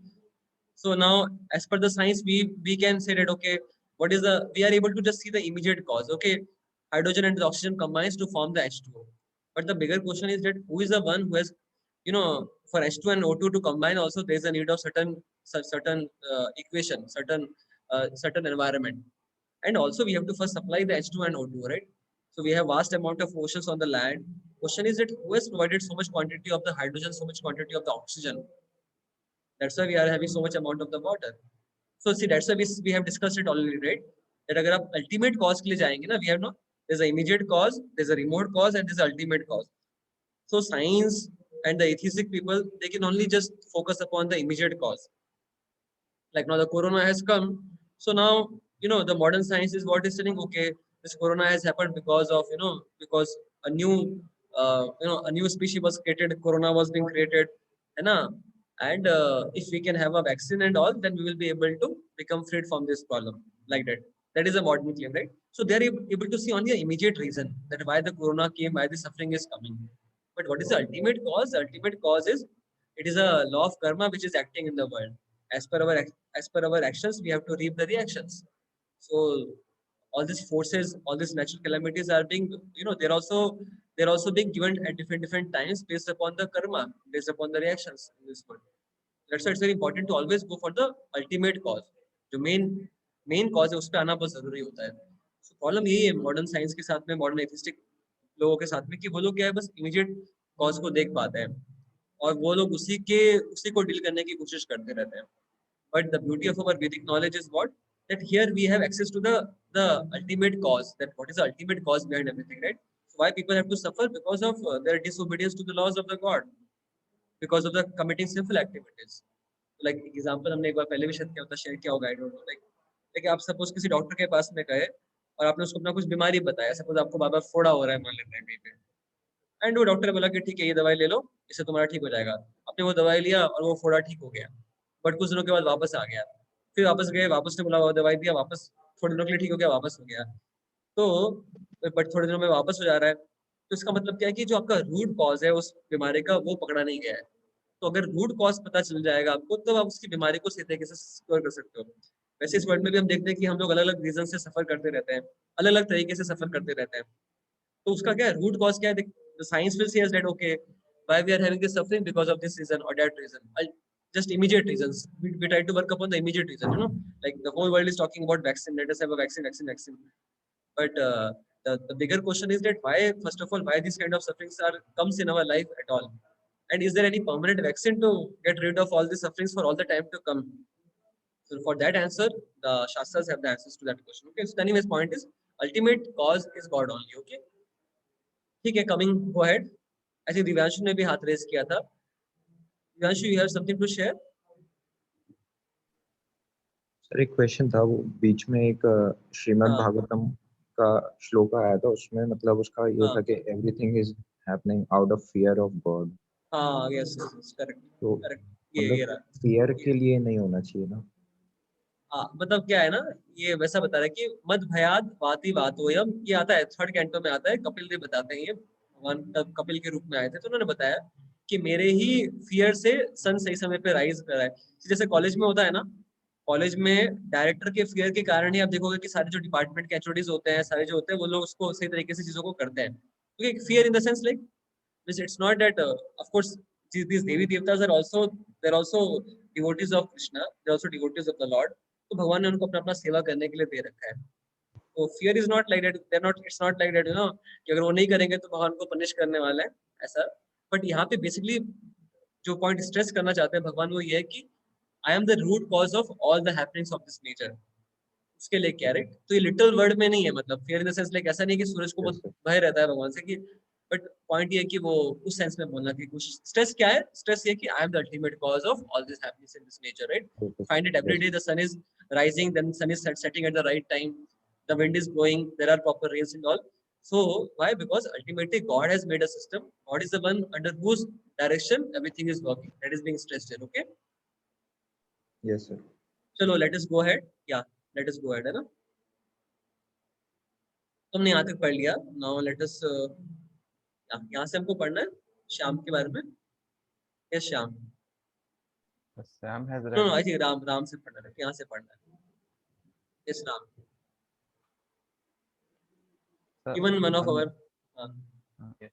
So now, as per the science, we can say that okay, what is the we are able to just see the immediate cause. Okay, hydrogen and the oxygen combines to form the H2O. But the bigger question is that who is the one who has, for H2 and O2 to combine also there is a need of certain equation, certain environment, and also we have to first supply the H2 and O2, right? So we have vast amount of oceans on the land. Question is that who has provided so much quantity of the hydrogen, so much quantity of the oxygen? That's why we are having so much amount of the water. So see, that's why we have discussed it already, right? That अगर आप ultimate cause के लिए जाएंगे ना, we have no, there's an immediate cause, there's a remote cause, and there's an ultimate cause. So science and the atheistic people, they can only just focus upon the immediate cause. Like now the corona has come, so now the modern science is what is saying. Okay, this corona has happened because of because a new a new species was created, corona was being created, and if we can have a vaccine and all, then we will be able to become freed from this problem, like that. That is a modern claim, right? So they are able to see only an immediate reason that why the corona came, why the suffering is coming. But what is the ultimate cause? The ultimate cause is it is a law of karma which is acting in the world. As per our actions, we have to reap the reactions. So all these forces, all these natural calamities are being, they're also being given at different times based upon the karma, based upon the reactions in this world. That's why it's very important to always go for the ultimate cause. जो main cause है उस पे आना बहुत जरूरी होता है. So problem यही है modern science के साथ में, modern atheistic लोगों के साथ में, कि वो लोग क्या है बस immediate cause को देख पाते हैं और वो लोग उसी को डील करने की कोशिश करते रहते हैं. But the beauty of our Vedic knowledge is what? That here we have access to the ultimate cause. That what is the ultimate cause behind everything, right? So why people have to suffer? Because of their disobedience to the laws of the God, because of the committing sinful activities. Like example, हमने एक बार पहले भी शायद क्या होता share किया होगा, I don't know. Like आप suppose किसी डॉक्टर के पास में गए और आपने उसको अपना कुछ बीमारी बताया, suppose आपको बाबा फोड़ा हो रहा है मान लेते हैं कहीं पे, एंड वो डॉक्टर बोला कि ठीक है ये दवाई ले लो, इससे तुम्हारा ठीक हो जाएगा. आपने वो दवाई लिया और वो फोड़ा ठीक हो गया, बट कुछ दिनों के बाद वापस आ गया. फिर वापस गए, वापस ने बोला वो दवाई दिया, वापस थोड़े दिनों के लिए ठीक हो गया, वापस हो गया, तो बट थोड़े दिनों में वापस हो जा रहा है, तो इसका मतलब क्या है कि जो आपका रूट कॉज है उस बीमारी का वो पकड़ा नहीं गया है। तो अगर रूट कॉज पता चल जाएगा आपको, तो आप उसकी बीमारी को सही तरीके से क्योर कर सकते हो। वैसे इस वर्ल्ड में भी हम देखते हैं कि हम लोग अलग अलग रीजन से सफर करते रहते हैं, अलग अलग तरीके से सफर करते रहते हैं। तो उसका क्या है, रूट कॉज क्या है? Science will say that okay, why we are having this suffering, because of this reason और that reason, just immediate reasons. We try to work upon the immediate reason, like the whole world is talking about vaccine, let us have a vaccine. But the bigger question is that why, first of all, why these kind of sufferings comes in our life at all, and is there any permanent vaccine to get rid of all these sufferings for all the time to come? So for that answer, the Shastras have the answers to that question. Okay, so anyways, point is ultimate cause is God only. Okay, ठीक है, coming, go ahead. I think Divyanshu ने भी हाथ race किया था. Divyanshu, you have something to share? Sir एक question था, वो बीच में एक श्रीमद् भागवतम का श्लोक आया था, उसमें मतलब उसका ये था कि everything is happening out of fear of God. हाँ, यस, करेक्ट, तो करेक्ट, मतलब फियर के लिए नहीं होना चाहिए ना? हाँ, मतलब क्या है ना, ये वैसा बता रहा है कि मद भयाद वाति वातोयम, ये आता है 3rd कैंटो में आता है, कपिल देव बताते हैं, ये भगवान तब कपिल के रूप में आए थे, तो उन्होंने बताया कि मेरे ही फियर से सन सही समय पे राइज कर रहा है। जैसे कॉलेज में होता है ना, कॉलेज में डायरेक्टर के फियर के कारण ही आप देखोगे कि सारे जो डिपार्टमेंट के एचओडीज होते हैं, सारे जो होते हैं, वो लोग उसको सही तरीके से चीजों को करते हैं, क्योंकि fear in the sense like it's not that of course these Devi Devtas are also, they're also devotees of Krishna, they're also devotees of the Lord, तो भगवान ने उनको अपना अपना सेवा करने के लिए दे रखा है। तो fear is not like that, they're not, it's not like that, कि अगर वो नहीं करेंगे तो भगवान को पनिश करने वाला है, ऐसा। बट यहाँ पे बेसिकली जो पॉइंट स्ट्रेस करना चाहते हैं भगवान, वो ये है कि I am the root cause of all the happenings of this nature, उसके लिए क्या, राइट? तो ये लिटिल वर्ड में नहीं है, मतलब fear in the sense like ऐसा नहीं कि सूरज को बहुत भय रहता है भगवान से, कि बट पॉइंट ये है कि वो उस सेंस में बोलना कि कुछ स्ट्रेस क्या है, स्ट्रेस ये कि I am the ultimate cause of all this happenings in this nature, right? Find it every day, the sun is rising, then sun is setting at the right time, the wind is blowing, there are proper rains and all. So why? Because ultimately God has made a system, God is the one under whose direction everything is working, that is being stressed here. Okay, yes sir. चलो let us go ahead. Yeah, let us go ahead, है ना? तुमने यहाँ तक पढ़ लिया, now let us यहाँ से हमको पढ़ना है श्याम के बारे में। yes, Shyam. Sam has read. No, I think Ram से पढ़ना है, यहाँ से पढ़ना है। yes, Ram. Even one of our yes.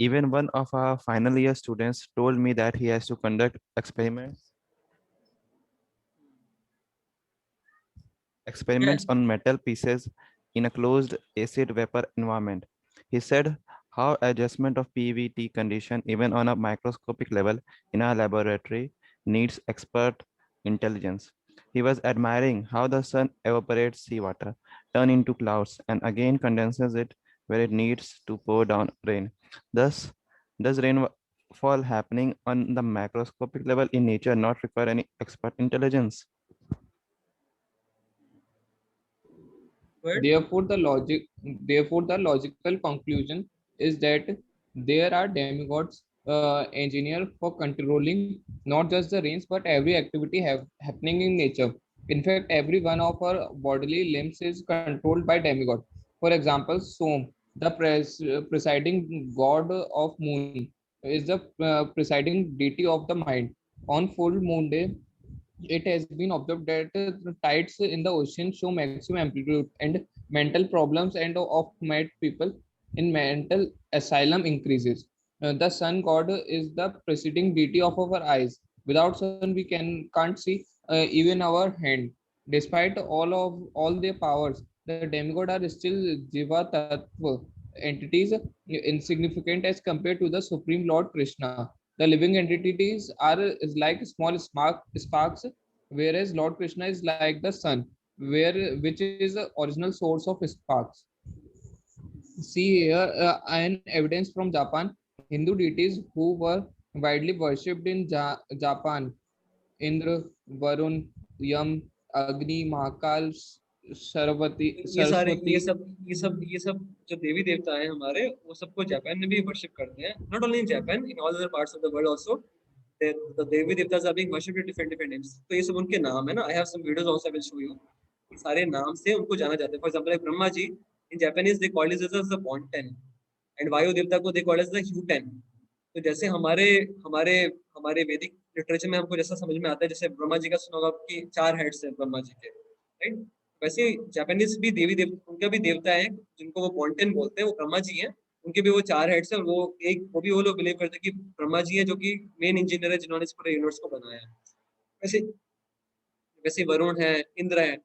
Even one of our final year students told me that he has to conduct experiments on metal pieces in a closed acid vapor environment. He said how adjustment of PVT condition even on a microscopic level in a laboratory needs expert intelligence. He was admiring how the sun evaporates seawater, turn into clouds, and again condenses it where it needs to pour down rain. Thus, does rainfall happening on the macroscopic level in nature not require any expert intelligence? Therefore, the logical conclusion is that there are demigods engineered for controlling not just the rains but every activity happening in nature. In fact, every one of our bodily limbs is controlled by demigod. For example, Som, the presiding god of moon, is the presiding deity of the mind. On full moon day, it has been observed that the tides in the ocean show maximum amplitude, and mental problems and of mad people in mental asylum increases. The sun god is the preceding deity of our eyes. Without sun, we can't see even our hand. Despite all their powers, the demigod are still Jiva Tattva entities, insignificant as compared to the Supreme Lord Krishna. The living entities is like small sparks, whereas Lord Krishna is like the sun, which is the original source of sparks. See here an evidence from Japan. Hindu deities who were widely worshipped in Japan: Indra, Varun, Yam, Agni, Mahakal, Saraswati. ये सब जो देवी देवता हैं हमारे, वो सबको Japan में भी वर्शिप करते हैं. Not only in Japan, in all other parts of the world also, the Devi Devtas are being worshipped with different names. तो ये सब उनके नाम है ना. I have some videos also I will show you. सारे नाम से उनको जाना जाता है. For example Brahma ji, in Japanese they called is as the Bonten, and Vayu देवता को they called as the Futen. तो जैसे हमारे हमारे हमारे वैदिक लिटरेचर में हमको जैसा समझ में आता है, जैसे ब्रह्मा जी का सुना होगा कि 4 हेड्स हैं ब्रह्मा जी के, राइट. वैसे जापानीज भी देवी देव उनका भी देवता है जिनको वो बॉन्टेन बोलते हैं, वो ब्रह्मा जी हैं. उनके भी वो 4 हेड्स हैं, और वो लोग बिलीव करते हैं कि ब्रह्मा जी है जो कि मेन इंजीनियर है जिन्होंने इस पूरे यूनिवर्स को बनाया है. वैसे वैसे वरुण है, इंद्र है,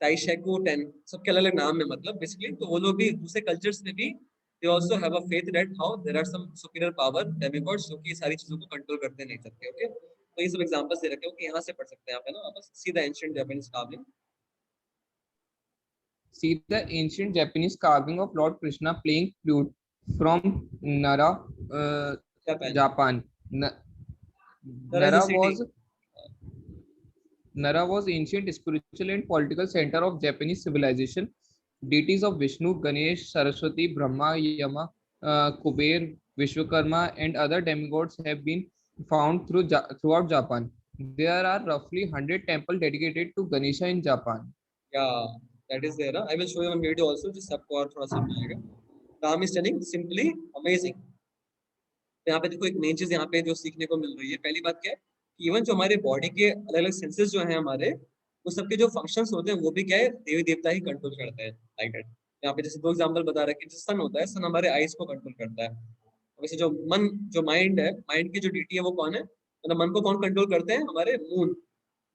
ताइशेकू 10, सबके अलग अलग नाम है मतलब बेसिकली. तो वो लोग भी दूसरे कल्चर्स में भी they also have a faith that how there are some superior power demigods जो कि सारी चीजों को कंट्रोल करते नहीं सकते. ओके, तो ये सब एग्जांपल्स दे रखे हो कि यहाँ से पढ़ सकते हैं आप, है ना, वापस see the ancient Japanese carving. See the ancient Japanese carving of Lord Krishna playing flute from Nara, Japan. Nara was ancient spiritual and political center of Japanese civilization. Deities of Vishnu, Ganesh, Saraswati, Brahma, Yama, Kuber, Vishwakarma, and other demigods have been found throughout Japan. There are roughly 100 temples dedicated to Ganesha in Japan. Yeah, that is there. I will show you one video also जिससे आपको और थोड़ा समझ आएगा. Ram is telling simply amazing. यहाँ पे देखो एक मेन चीज यहाँ पे जो सीखने को मिल रही है, पहली बात क्या है, इवन जो हमारे बॉडी के अलग अलग सेंसेस जो हैं हमारे, वो सबके जो फंक्शंस होते हैं वो भी क्या है, देवी देवता ही कंट्रोल करते हैं. Like that. यहाँ पे जैसे 2 एग्जांपल बता रहे हैं कि जो सन होता है, सन हमारे आईज को कंट्रोल करता है. वैसे जो माइंड है, माइंड की जो डीटी है वो कौन है, मतलब मन को कौन कंट्रोल करते हैं, हमारे मून.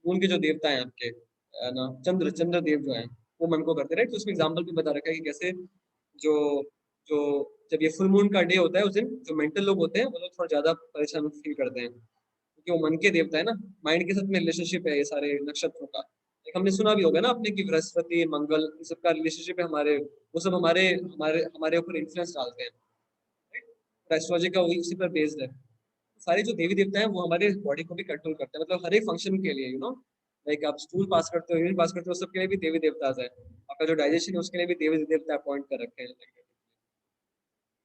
मून के जो देवता है आपके, है ना, चंद्र देव जो है, वो मन को करते हैं, राइट. तो उसमें एग्जाम्पल भी बता रखा है कि कैसे जो जो जब ये फुल मून का डे होता है उस दिन जो मेंटल लोग होते हैं वो लोग थोड़ा ज्यादा परेशान फील करते हैं, क्योंकि वो मन के देवता है ना, माइंड के साथ में रिलेशनशिप है ये सारे नक्षत्रों का. एक हमने सुना भी होगा ना आपने कि बृहस्पति, मंगल, इन सबका रिलेशनशिप है हमारे, वो सब हमारे हमारे हमारे ऊपर इन्फ्लुएंस डालते हैं. एस्ट्रोलॉजी का वही उसी पर बेस्ड है. सारे जो देवी देवता हैं वो हमारे बॉडी को भी कंट्रोल करते हैं, मतलब हर एक फंक्शन के लिए, लाइक आप स्कूल पास करते हो, यूनिट पास करते हो, सबके लिए भी देवी देवता है. आपका जो डाइजेशन है उसके लिए भी देवी देवता अपॉइंट कर रखे हैं.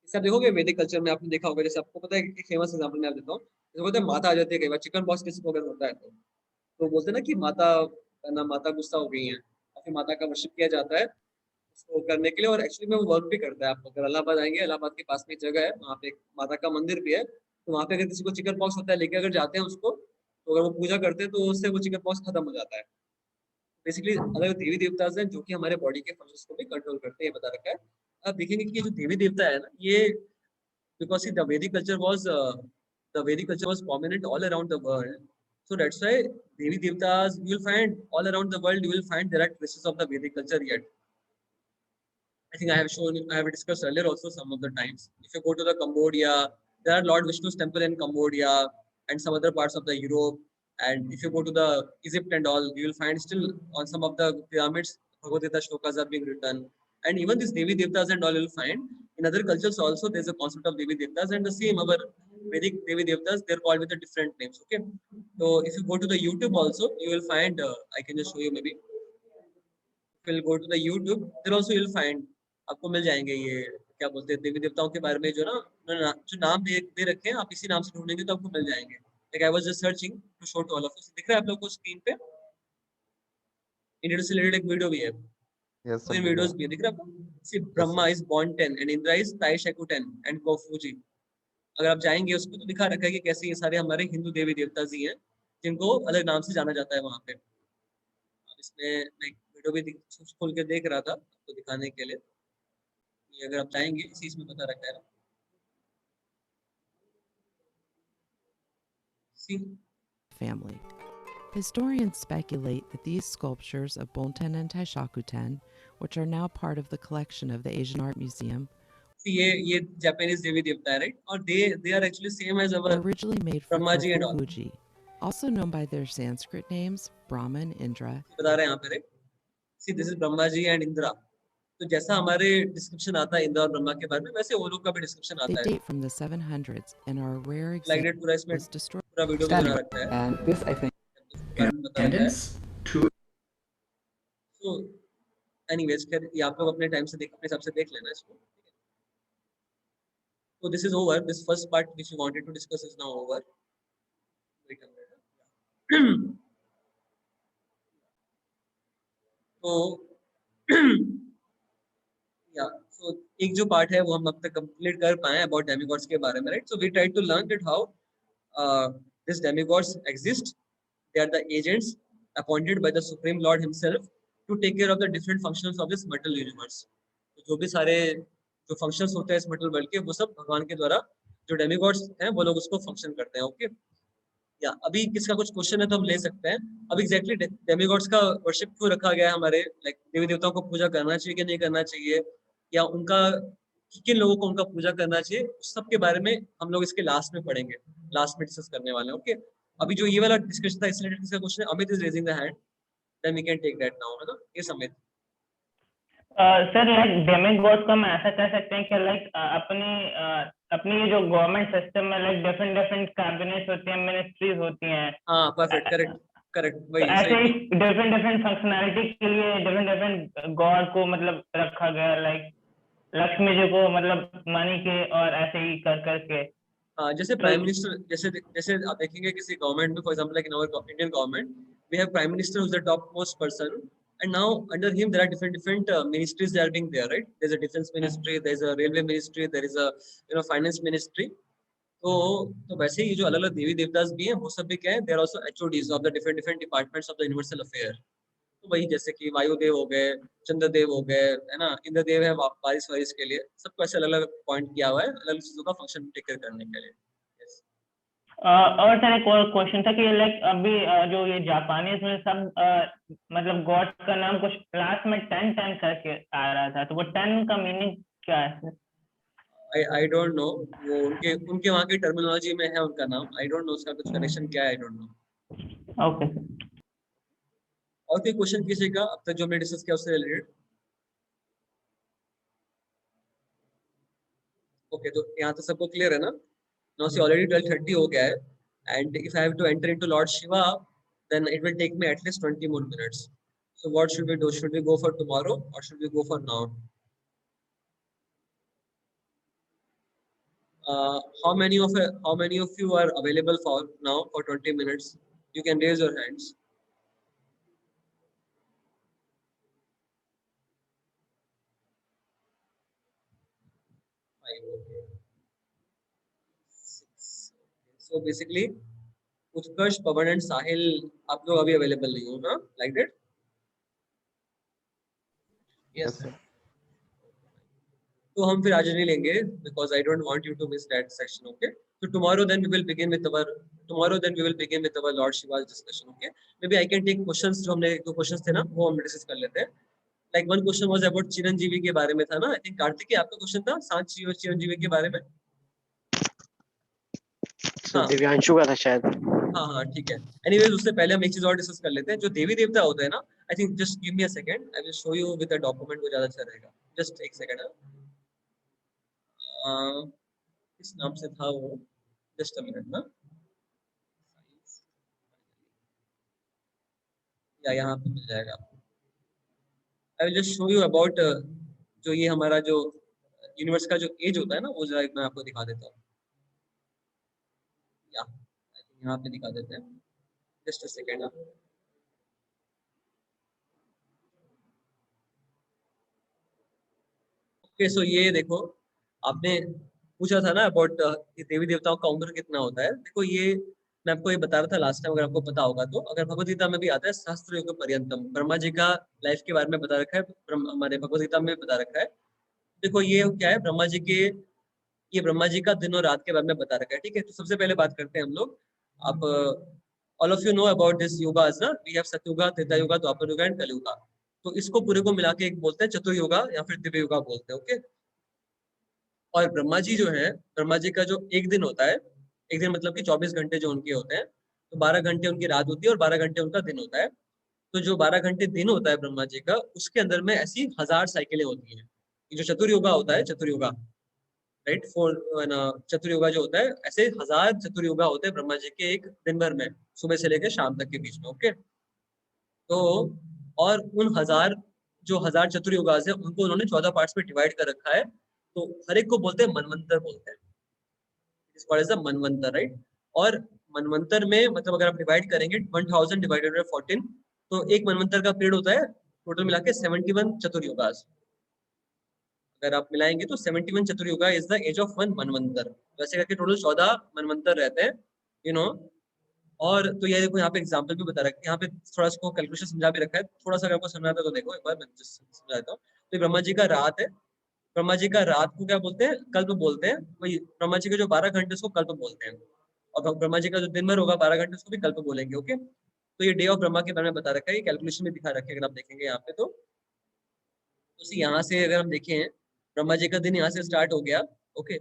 इसे आप देखोगे वैदिक कल्चर में, आपने देखा होगा, जैसे आपको पता है एक फेमस एग्जांपल मैं आप देता हूँ. जैसे बोलते हैं माता आ जाती है कई बार, चिकन बॉक्स किसी को अगर होता है तो बोलते हैं ना कि माता ना, माता गुस्सा हो गई है, और फिर माता का वर्शिप किया जाता है उसको करने के लिए, और एक्चुअली में वो वर्क भी करता है. आप अगर इलाहाबाद आएंगे, इलाहाबाद के पास में एक जगह है, वहाँ पे एक माता का मंदिर भी है. तो वहाँ पे अगर किसी को चिकन पॉक्स होता है, लेके अगर जाते हैं उसको, तो अगर वो पूजा करते हैं तो उससे वो चिकन पॉक्स खत्म हो जाता है. बेसिकली अलग देवी देवता हैं जो कि हमारे बॉडी के फंक्शंस को भी कंट्रोल करते हैं, ये बता रखा है. आप देखेंगे कि ये जो देवी देवता है ना, ये because see, the Vedic culture was prominent all around the world. So that's why Devi Devtas you will find all around the world. You will find there are traces of the Vedic culture yet. I think I have discussed earlier also some of the times. If you go to the Cambodia, there are Lord Vishnu's temple in Cambodia and some other parts of the Europe. And if you go to the Egypt and all, you will find still on some of the pyramids, Bhagavad Gita shlokas are being written. And even these Devi Devtas and all you will find in other cultures also. There's a concept of Devi Devtas, and the same our Vedic Devi Devtas, they're called with the different names. Okay, so if you go to the YouTube also, you will find. I can just show you maybe. If you'll go to the YouTube, there also you'll find. आपको मिल जाएंगे ये क्या बोलते हैं देवी देवताओं के बारे में, जो ना जो नाम दे रखे हैं, आप इसी नाम से ढूंढेंगे तो आपको मिल जाएंगे. Like I was just searching to show to all of us. दिख रहा है आप लोगों को स्क्रीन पे? इंट्रोडक्शन से रिलेटेड एक वीडियो भी है. Yes, तीन वीडियोस भी दिख रहा है आपको. See, Brahma is born 10 and Indra is Tai Shaku 10 and Kofuji. अगर आप जाएंगे उसको तो दिखा रखा है कि कैसे ये सारे हमारे हिंदू देवी देवता जी हैं जिनको अलग नाम से जाना जाता है वहाँ पे. इसमें मैं वीडियो भी खोल के देख रहा था आपको दिखाने के लिए. ये अगर आप चाहेंगे इसी इसमें बता रखा है ना. See? Family. Historians speculate that these sculptures of Bonten and Taishakuten, which are now part of the collection of the Asian Art Museum, ये Japanese देवी देवता है, right? और they are actually same as our originally made for Brahma ji and all. Kofuji, also known by their Sanskrit names Brahman, Indra. बता रहे हैं यहाँ पे, right? See, this is Brahma ji and Indra. तो जैसा हमारे description आता है इंद्र और ब्रह्मा के बारे में, वैसे वो लोग का भी डिस्क्रिप्शन आता They है. date from the 700s and are a rare Like that example पूरा इसमें was destroyed. पूरा वीडियो बना रखा है. And this, I think, बारे में बता रखा है. So, anyways, खैर ये आप लोग अपने टाइम से अपने हिसाब से देख लेना इसको. So this is over. This first part which we wanted to discuss is now over. Wait a minute. तो या सो एक जो पार्ट है वो हम अब तक कंप्लीट कर पाए अबाउट डेमिगॉड्स के बारे में, right? So we try to learn that how this demigods exist. They are the agents appointed by the Supreme Lord himself to take care of the different functions of this material universe. तो जो भी सारे जो functions होते हैं इस material world के, वो सब भगवान के द्वारा जो demigods हैं वो लोग उसको function करते हैं. ओके या अभी किसका कुछ क्वेश्चन है तो हम ले सकते हैं. अब एग्जैक्टली डेमिगॉड्स का वर्शिप क्यों रखा गया है हमारे, लाइक देवी देवताओं को पूजा करना चाहिए कि नहीं करना चाहिए, या उनका किन लोगों को उनका पूजा करना चाहिए, उस सब के बारे में हम लोग इसके लास्ट में पढ़ेंगे, लास्ट में डिस्कस करने वाले हैं. ओके अभी जो ये वाला डिस्कशन था इससे रिलेटेड क्वेश्चन है, Amit is raising the hand, then we can take that now, है ना? ये अमित. सर लाइक डेमिगॉड्स को हम ऐसा कह सकते हैं कि लाइक अपनी ये जो गवर्नमेंट सिस्टम में लाइक डिफरेंट कैबिनेट्स होती हैं, मिनिस्ट्रीज होती हैं. हाँ परफेक्ट, करेक्ट वही. ऐसे ही डिफरेंट फंक्शनैलिटी के लिए डिफरेंट गॉड को मतलब रखा गया, लाइक लक्ष्मी जी को मतलब मनी के और ऐसे ही कर करके. हाँ जैसे प्राइम मिनिस्टर, जैसे आप देखेंगे किसी गवर्नमेंट में, for example like in our Indian government we have prime minister who is the topmost person, and now under him there are different ministries that are being there, right? There's a defense ministry, there's a railway ministry, there is a finance ministry. तो वैसे ही जो अलग अलग देवी देवतास भी हैं वो सब भी क्या है, they are also HODs of the different departments of the universal affair. तो वही जैसे कि वायुदेव हो गए, चंद्रदेव हो गए, है ना, इंद्रदेव है बारिश वारिश के लिए, सबको ऐसे अलग अलग पॉइंट किया हुआ है अलग अलग चीजों का फंक्शन टेक केयर करने के लिए. और सर एक और क्वेश्चन था कि लाइक अभी जो ये जापानीज में सब मतलब गॉड का नाम कुछ क्लास में 10 करके आ रहा था, तो वो 10 का मीनिंग क्या है? आई डोंट नो, वो उनके वहाँ की टर्मिनोलॉजी में है उनका नाम, आई डोंट नो उसका कुछ कनेक्शन क्या है, आई डोंट नो. ओके. और कोई क्वेश्चन किसी का अब तक जो हमने डिस्कस किया उससे रिलेटेड? ओके तो यहाँ तो सबको क्लियर है ना? Now see already 12:30 हो गया है, and if I have to enter into Lord Shiva, then it will take me at least 20 more minutes. So what should we do? Should we go for tomorrow or should we go for now? How many of you are available for now for 20 minutes? You can raise your hands. So basically, Utkarsh, Pawan and Sahil आप लोग अभी available नहीं हो ना, like that? Yes sir. तो हम फिर आज नहीं लेंगे because I don't want you to miss that section. Okay so tomorrow then we will begin with our Lord Shiva's discussion. Okay maybe I can take questions. जो हमने दो questions थे ना वो हम डिस्कस कर लेते हैं. Like one question was about Chiranjeevi के बारे में था ना, आई थिंक कार्तिक आपका क्वेश्चन था सांच चिरंजीवी के बारे में. हाँ दिव्यांशु का था शायद. हाँ ठीक है. एनीवेज उससे पहले हम एक चीज और डिस्कस कर लेते हैं. जो देवी देवता होते हैं ना, I think just give me a second, I will show you with a document, वो ज्यादा अच्छा रहेगा. जस्ट एक सेकंड. किस नाम से था वो, जस्ट अ मिनट ना, या यहाँ पे मिल जाएगा आपको. I will just show you about जो ये हमारा जो यूनिवर्स का जो एज होता है ना, वो जरा मैं आपको दिखा देता हूँ. यहाँ पे दिखा देते हैं. Just a second. Okay so ये देखो, आपने पूछा था ना अबाउट देवी देवताओं का उम्र कितना होता है. देखो ये मैं आपको ये बता रहा था लास्ट टाइम, अगर आपको पता होगा तो. अगर भगवद गीता में भी आता है सहस्त्र युग पर्यंतम, ब्रह्मा जी का लाइफ के बारे में बता रखा है, हमारे भगवद गीता में बता रखा है. देखो ये क्या है, ब्रह्मा जी का दिन और रात के बारे में बता रखा है. ठीक है तो सबसे पहले बात करते हैं हम लोग. आप all of you know about this yugas ना, we have Satyuga, Treta yuga, Dwapar yuga and Kalyuga. तो इसको पूरे को मिला के एक बोलते हैं चतुर्युगा या फिर दिव्य युगा बोलते हैं. ओके और ब्रह्मा जी जो है, ब्रह्मा जी का जो एक दिन होता है, एक दिन मतलब कि 24 घंटे जो उनके होते हैं, तो 12 घंटे उनकी रात होती है और 12 घंटे उनका दिन होता है. तो जो 12 घंटे दिन होता है ब्रह्मा जी का, उसके अंदर में ऐसी 1000 साइकिलें होती हैं. जो चतुर्युगा होता है, चतुर्युगा राइट, चतुर्युगा जो होता है, ऐसे 1000 चतुर्युगा होते हैं ब्रह्मा जी के एक दिन भर में, सुबह से लेकर शाम तक के बीच में. ओके तो और उन 1000 चतुर्युगा है उनको उन्होंने 14 पार्ट्स में डिवाइड कर रखा है. तो हर एक को बोलते हैं मनवंतर बोलते हैं. इस कॉल्ड एज अ मनवंतर, राइट. और मनवंतर में मतलब अगर आप डिवाइड करेंगे 1000 डिवाइडेड बाय 14, तो एक मनवंतर का पीरियड होता है टोटल मिला के 71 चतुर्युगास। अगर आप मिलाएंगे तो 71 Chaturyuga is the age of one Manvantara. वैसे करके टोटल 14 मनवंतर रहते हैं, यू नो। और तो ये देखो यहाँ पे एग्जांपल भी बता रखा है, यहाँ पे थोड़ा इसको कैलकुलेशन समझा भी रखा है, थोड़ा सा अगर आपको समझना था तो देखो एक बार मैं समझा देता हूँ। तो ब्रह्मा जी का रात है, ब्रह्मा जी का रात को क्या बोलते हैं? कल्प बोलते हैं। वही ब्रह्मा जी के जो 12 घंटे उसको कल्प बोलते हैं, और ब्रह्मा जी का जो दिन भर होगा 12 घंटे उसको भी कल्प बोलेंगे। ओके, तो ये डे ऑफ ब्रह्मा के बारे में बता रखा है, ये कैलकुलेशन में दिखा रखा है अगर आप देखेंगे यहाँ पे। तो यहाँ से अगर हम देखें, ब्रह्मा जी का दिन यहाँ से स्टार्ट हो गया, ओके,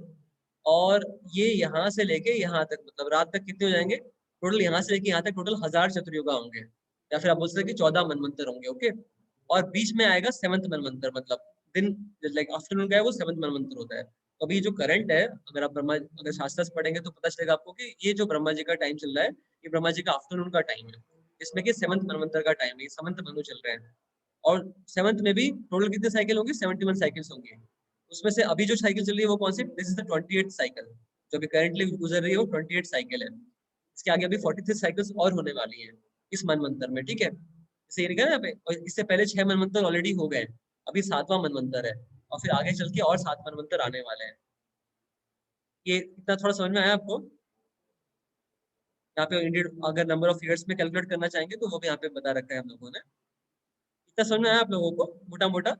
और ये यहाँ से लेके यहाँ तक, मतलब रात तक कितने हो जाएंगे टोटल? यहाँ से लेके यहाँ तक टोटल 1000 चतुर्युगा होंगे, या फिर आप बोल सकते हैं कि 14 मनवंतर होंगे। ओके, और बीच में आएगा 7th मनवंतर, मतलब दिन लाइक आफ्टरनून का है वो 7th मनवंतर होता है। तो अभी जो करंट है, अगर आप अगर शास्त्र पढ़ेंगे तो पता चलेगा आपको कि ये जो ब्रह्मा जी का टाइम चल रहा है, ये ब्रह्मा जी का आफ्टरनून का टाइम है, इसमें कि 7th मनवंतर का टाइम है, 7th मनु चल रहे हैं। और 7th में भी टोटल कितने साइकिल होंगे? 71 साइकिल्स होंगे। उसमें से अभी जो साइकिल चल रही है वो कौन सी? This is the 28th cycle, जो अभी करंटली गुजर रही है वो 28 साइकिल है। इसके आगे अभी 43 साइकिल्स और होने वाली है इस मनवंतर में, ठीक है। इसे ये लिखा है यहाँ पे, और इससे पहले 6 मनवंतर ऑलरेडी हो गए, अभी 7वां मनवंतर है, और फिर आगे चल के और 7 मनवंतर आने वाले हैं। ये इतना थोड़ा समझ में आया आपको? यहाँ पे इंडियन अगर नंबर ऑफ ईयर्स में कैलकुलेट करना चाहेंगे तो वो भी यहाँ पे बता रखा है हम लोगों ने। इतना समझ में आया आप लोगों को मोटा मोटा?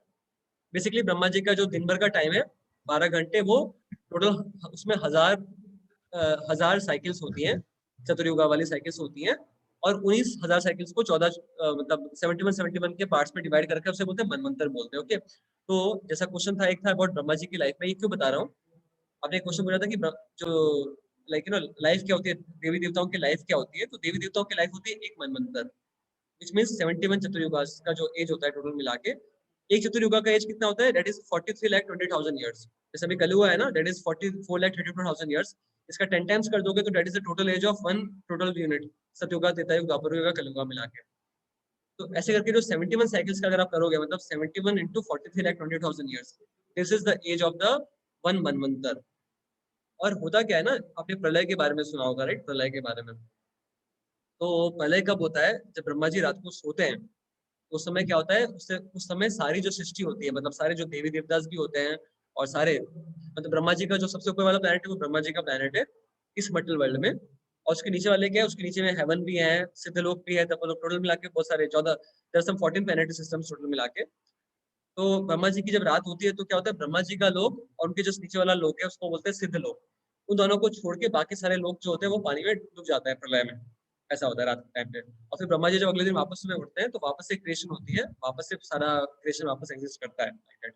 बेसिकली ब्रह्मा जी का जो दिन भर का टाइम है 12 घंटे, वो टोटल उसमें 1000 साइकिल्स होती हैं, चतुर्युगा वाली साइकिल्स होती हैं, और 19,000 साइकिल्स को 14 मतलब 71 के पार्ट्स में डिवाइड करके उसे बोलते हैं मनवंतर बोलते हैं। ओके, तो जैसा क्वेश्चन था, एक था अबाउट ब्रह्मा जी की लाइफ में, ये क्यों बता रहा हूँ, आपने क्वेश्चन पूछा था कि जो लाइक यू नो लाइफ क्या होती है, देवी देवताओं की लाइफ क्या होती है, तो देवी देवताओं की लाइफ होती है एक मनवंतर, which means 71 चतुर्युगा का जो एज होता है टोटल मिला के। एक चतुर्युगा का एज कितना होता है? That is 43,20,000 years. जैसे अभी कलयुगा है ना, दैट इज 44,32,000 ईयर्स। इसका 10 टाइम्स कर दोगे तो that is the total age of one total unit, Satyuga, Treta Yug, Dwapar युग, कलयुगा मिला के। तो ऐसे करके जो 71 साइकिल्स का अगर आप करोगे, मतलब 71 into 43,20,000 years, this is the age of the one Manvantara. और होता क्या है ना, आपने प्रलय के बारे में सुना होगा, राइट? प्रलय के बारे में, तो प्रलय कब होता है? जब ब्रह्मा जी रात को सोते हैं, उस समय क्या होता है, उस समय सारी जो सृष्टि होती है, मतलब सारे जो देवी देवतास भी होते हैं, और सारे मतलब ब्रह्मा जी का जो सबसे ऊपर वाला प्लैनेट है वो ब्रह्मा जी का प्लैनेट है इस मटल वर्ल्ड में, और उसके नीचे वाले क्या है, उसके नीचे में हेवन भी है, सिद्धलोक भी है, तब टोटल मिला के बहुत सारे 14 प्लैनेटरी सिस्टम्स टोटल मिला के। तो ब्रह्मा जी की जब रात होती है तो क्या होता है, ब्रह्मा जी का लोक और उनके जो नीचे वाला लोक है उसको बोलते हैं सिद्धलोक। उन दोनों को छोड़ के बाकी सारे लोग जो होते हैं वो पानी में डूब जाता है प्रलय में, ऐसा होता है रात के टाइम पे। और फिर ब्रह्मा जी जब अगले दिन वापस सुबह उठते हैं तो वापस से क्रिएशन होती है, वापस से सारा क्रिएशन वापस एग्जिस्ट करता है।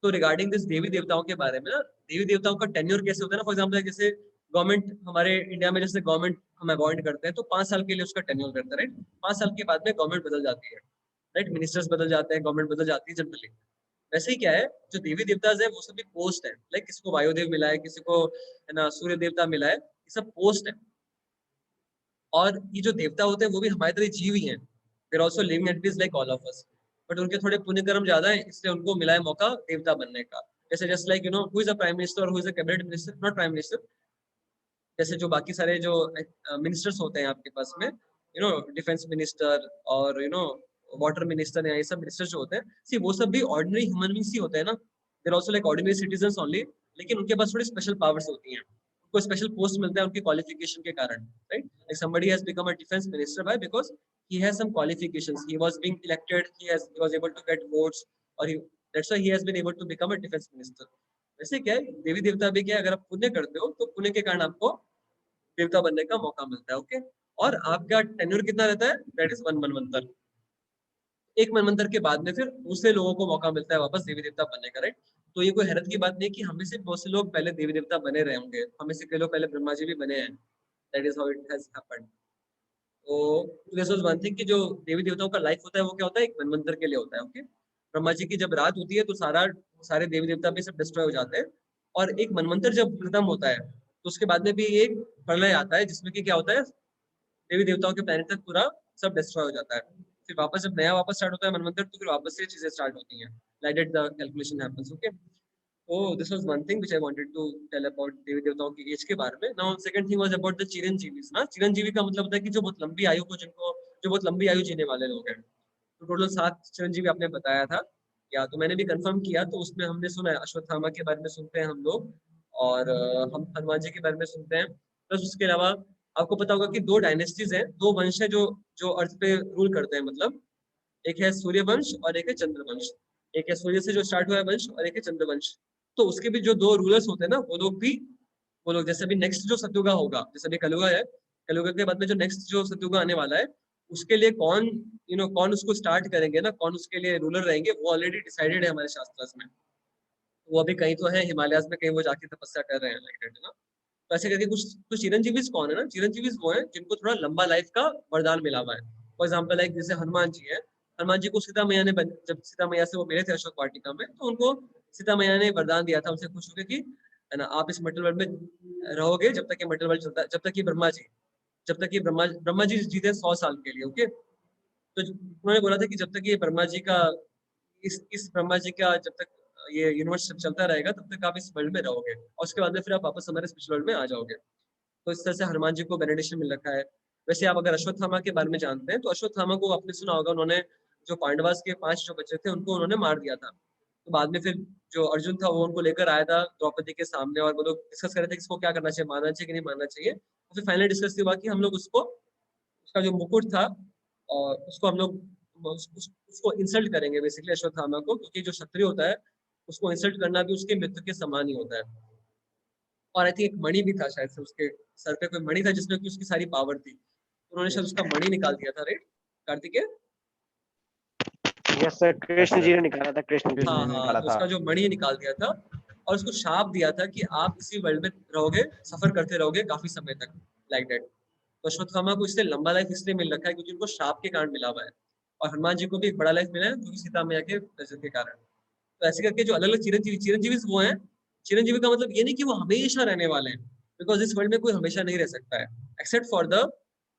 तो रिगार्डिंग दिस देवी देवताओं के बारे में ना, देवी देवताओं का टेन्योर कैसे होता है ना, फॉर एग्जाम्पल जैसे गवर्नमेंट हमारे इंडिया में, जैसे गवर्नमेंट हम अपॉइंट करते हैं तो 5 साल के लिए उसका टेन्योर करता है, राइट? 5 साल के बाद में गवर्नमेंट बदल जाती है, राइट? मिनिस्टर्स बदल जाते हैं, गवर्नमेंट बदल जाती है जनरली। वैसे ही क्या है, जो देवी देवता है वो सभी पोस्ट है, लाइक किसी को वायुदेव मिला है, किसी को है ना सूर्य देवता मिला है, ये सब पोस्ट है। और ये जो देवता होते हैं वो भी हमारी तरह जीव ही हैं, there also living entities like all of us, but उनके थोड़े पुण्य कर्म ज्यादा है, इसलिए उनको मिला है मौका देवता बनने का। जैसे just like you know who is a prime minister और who is a cabinet minister, not prime minister, जैसे जो बाकी सारे जो मिनिस्टर्स होते हैं आपके पास में, यू नो डिफेंस मिनिस्टर और यू नो वाटर मिनिस्टर, या ये सब मिनिस्टर जो होते हैं, सी वो सब भी ऑर्डिनरी ह्यूमन बींग्स ही होते हैं ना, there also like ordinary citizens only, लेकिन उनके पास थोड़ी स्पेशल पावर्स होती हैं, उनको स्पेशल पोस्ट मिलता है उनकी क्वालिफिकेशन के कारण, right? Like somebody has become a defense minister by because he has some qualifications, he was being elected, he was able to get votes, or that's why he has been able to become a defense minister। वैसे क्या है, देवी देवता भी क्या है, अगर आप पुण्य करते हो तो पुण्य के कारण आपको देवता बनने का मौका मिलता है। ओके, और आपका टेन्योर कितना रहता है? दैट इज 1 मनवंतर। एक मनवंतर के बाद में फिर दूसरे लोगों को मौका मिलता है वापस देवी देवता बनने का, राइट? तो ये कोई हैरत की बात नहीं कि हमें से बहुत से लोग पहले देवी देवता बने रहे होंगे, हमें से कई लोग पहले ब्रह्मा जी भी बने हैं, that is how it has happened. तो दिस वाज वन थिंग कि जो देवी देवताओं का लाइफ होता है वो क्या होता है, एक मनवंतर के लिए होता है। ओके, ब्रह्मा जी की जब रात होती है तो सारे देवी देवता भी सब डिस्ट्रॉय हो जाते हैं, और एक मनवंतर जब खत्म होता है तो उसके बाद में भी एक प्रलय आता है, जिसमें कि क्या होता है, देवी देवताओं के प्लेनेट तक पूरा सब डिस्ट्रॉय हो जाता है। फिर वापस जब नया वापस स्टार्ट होता है मनवंतर, तो फिर वापस से चीजें स्टार्ट होती हैं, like that the calculation happens. Okay, तो this was one thing which I wanted to tell about देवी देवताओं की एज के बारे में। Now second thing was about the Chiranjeevis ना। चिरंजीवी का मतलब होता है कि जो बहुत लंबी आयु को, जो बहुत लंबी आयु जीने वाले लोग हैं। तो टोटल 7 चिरंजीवी आपने बताया था या, तो मैंने भी कंफर्म किया। तो उसमें हमने सुना है अश्वत्थामा के बारे में सुनते हैं हम लोग, और हम हनुमान जी के बारे में सुनते हैं। प्लस उसके अलावा आपको पता होगा कि 2 डायनेस्टीज हैं, 2 वंश है जो जो अर्थ पे रूल करते हैं। मतलब एक है सूर्य वंश और एक है चंद्र वंश। एक है सूर्य से जो स्टार्ट हुआ है वंश, और एक है चंद्र वंश। तो उसके भी जो 2 रूलर्स होते हैं ना, वो लोग जैसे अभी नेक्स्ट जो सतयुगा होगा, जैसे अभी कलयुगा है, कलयुगा के बाद में जो नेक्स्ट जो सतयुगा आने वाला है, उसके लिए कौन कौन उसको स्टार्ट करेंगे ना, कौन उसके लिए रूलर रहेंगे, वो ऑलरेडी डिसाइडेड है हमारे शास्त्र में। वो अभी कहीं तो है हिमालयाज में, कहीं वो जाके तपस्या कर रहे हैं लाइक दैट, है ना। तो ऐसे करके कुछ चिरंजीवी कौन है ना, चिरंजीवी वो है जिनको थोड़ा लंबा लाइफ का वरदान मिला हुआ है। फॉर एग्जाम्पल लाइक जैसे हनुमान जी है, हनुमान जी को सीता मैया ने जब सीता मैया से वो मिले थे अशोक वाटिका में, तो उनको सीता मैया ने वरदान दिया था उनसे खुश होकर कि है ना, आप इस मटल वर्ल्ड में रहोगे जब तक ये मटल वर्ल्ड चलता है, जब तक ये ब्रह्मा जी जीते 100 साल के लिए। ओके, तो उन्होंने बोला था कि जब तक ये ब्रह्मा जी का इस ब्रह्मा जी का जब तक ये यूनिवर्स चलता रहेगा, तब तक आप इस वर्ल्ड में रहोगे, और उसके बाद में फिर आप वापस हमारे स्पिरिचुअल वर्ल्ड में आ जाओगे। तो इस तरह से हनुमान जी को बेनेडिक्शन मिल रखा है। वैसे आप अगर अश्वत्थामा के बारे में जानते हैं, तो अश्वत्थामा को आपने सुना होगा, उन्होंने जो पांडवास के 5 जो बच्चे थे उनको उन्होंने मार दिया था। तो बाद में फिर जो अर्जुन था वो उनको लेकर आया था द्रौपदी के सामने, और वो लोग डिस्कस कर रहे थे कि इसको क्या करना चाहिए, मारना चाहिए कि नहीं मारना चाहिए। तो फिर फाइनली डिस्कस हुआ कि हम लोग उसको, उसका जो मुकुट था, और उसको हम लोग उसको इंसल्ट करेंगे बेसिकली अश्वत्थामा को, क्योंकि जो क्षत्रिय होता है उसको इंसल्ट करना भी उसके मृत्यु के समान ही होता है। और आई थिंक एक मणि भी था शायद से, उसके सर पे कोई मणि था जिसमें कि उसकी सारी पावर थी, उन्होंने शायद उसका मणि निकाल दिया था, right Kartikeya? Yes sir, Krishna ji ने निकाला था, कृष्ण जी। हाँ, तो उसका जो मणि निकाल दिया था, और उसको शाप दिया था कि आप इसी वर्ल्ड में रहोगे, सफर करते रहोगे काफी समय तक, लाइक दैट। तो अश्वत्थामा को इसलिए लंबा लाइफ इसलिए मिल रखा है क्योंकि उनको शाप के कारण मिला हुआ है, और हनुमान जी को भी एक बड़ा लाइफ मिला है क्योंकि सीता मैया के वजह के कारण। तो ऐसे करके जो अलग अलग चिरंजीवी वो हैं, चिरंजीवी का मतलब ये नहीं कि वो हमेशा रहने वाले हैं, बिकॉज इस वर्ल्ड में कोई हमेशा नहीं रह सकता है, एक्सेप्ट फॉर द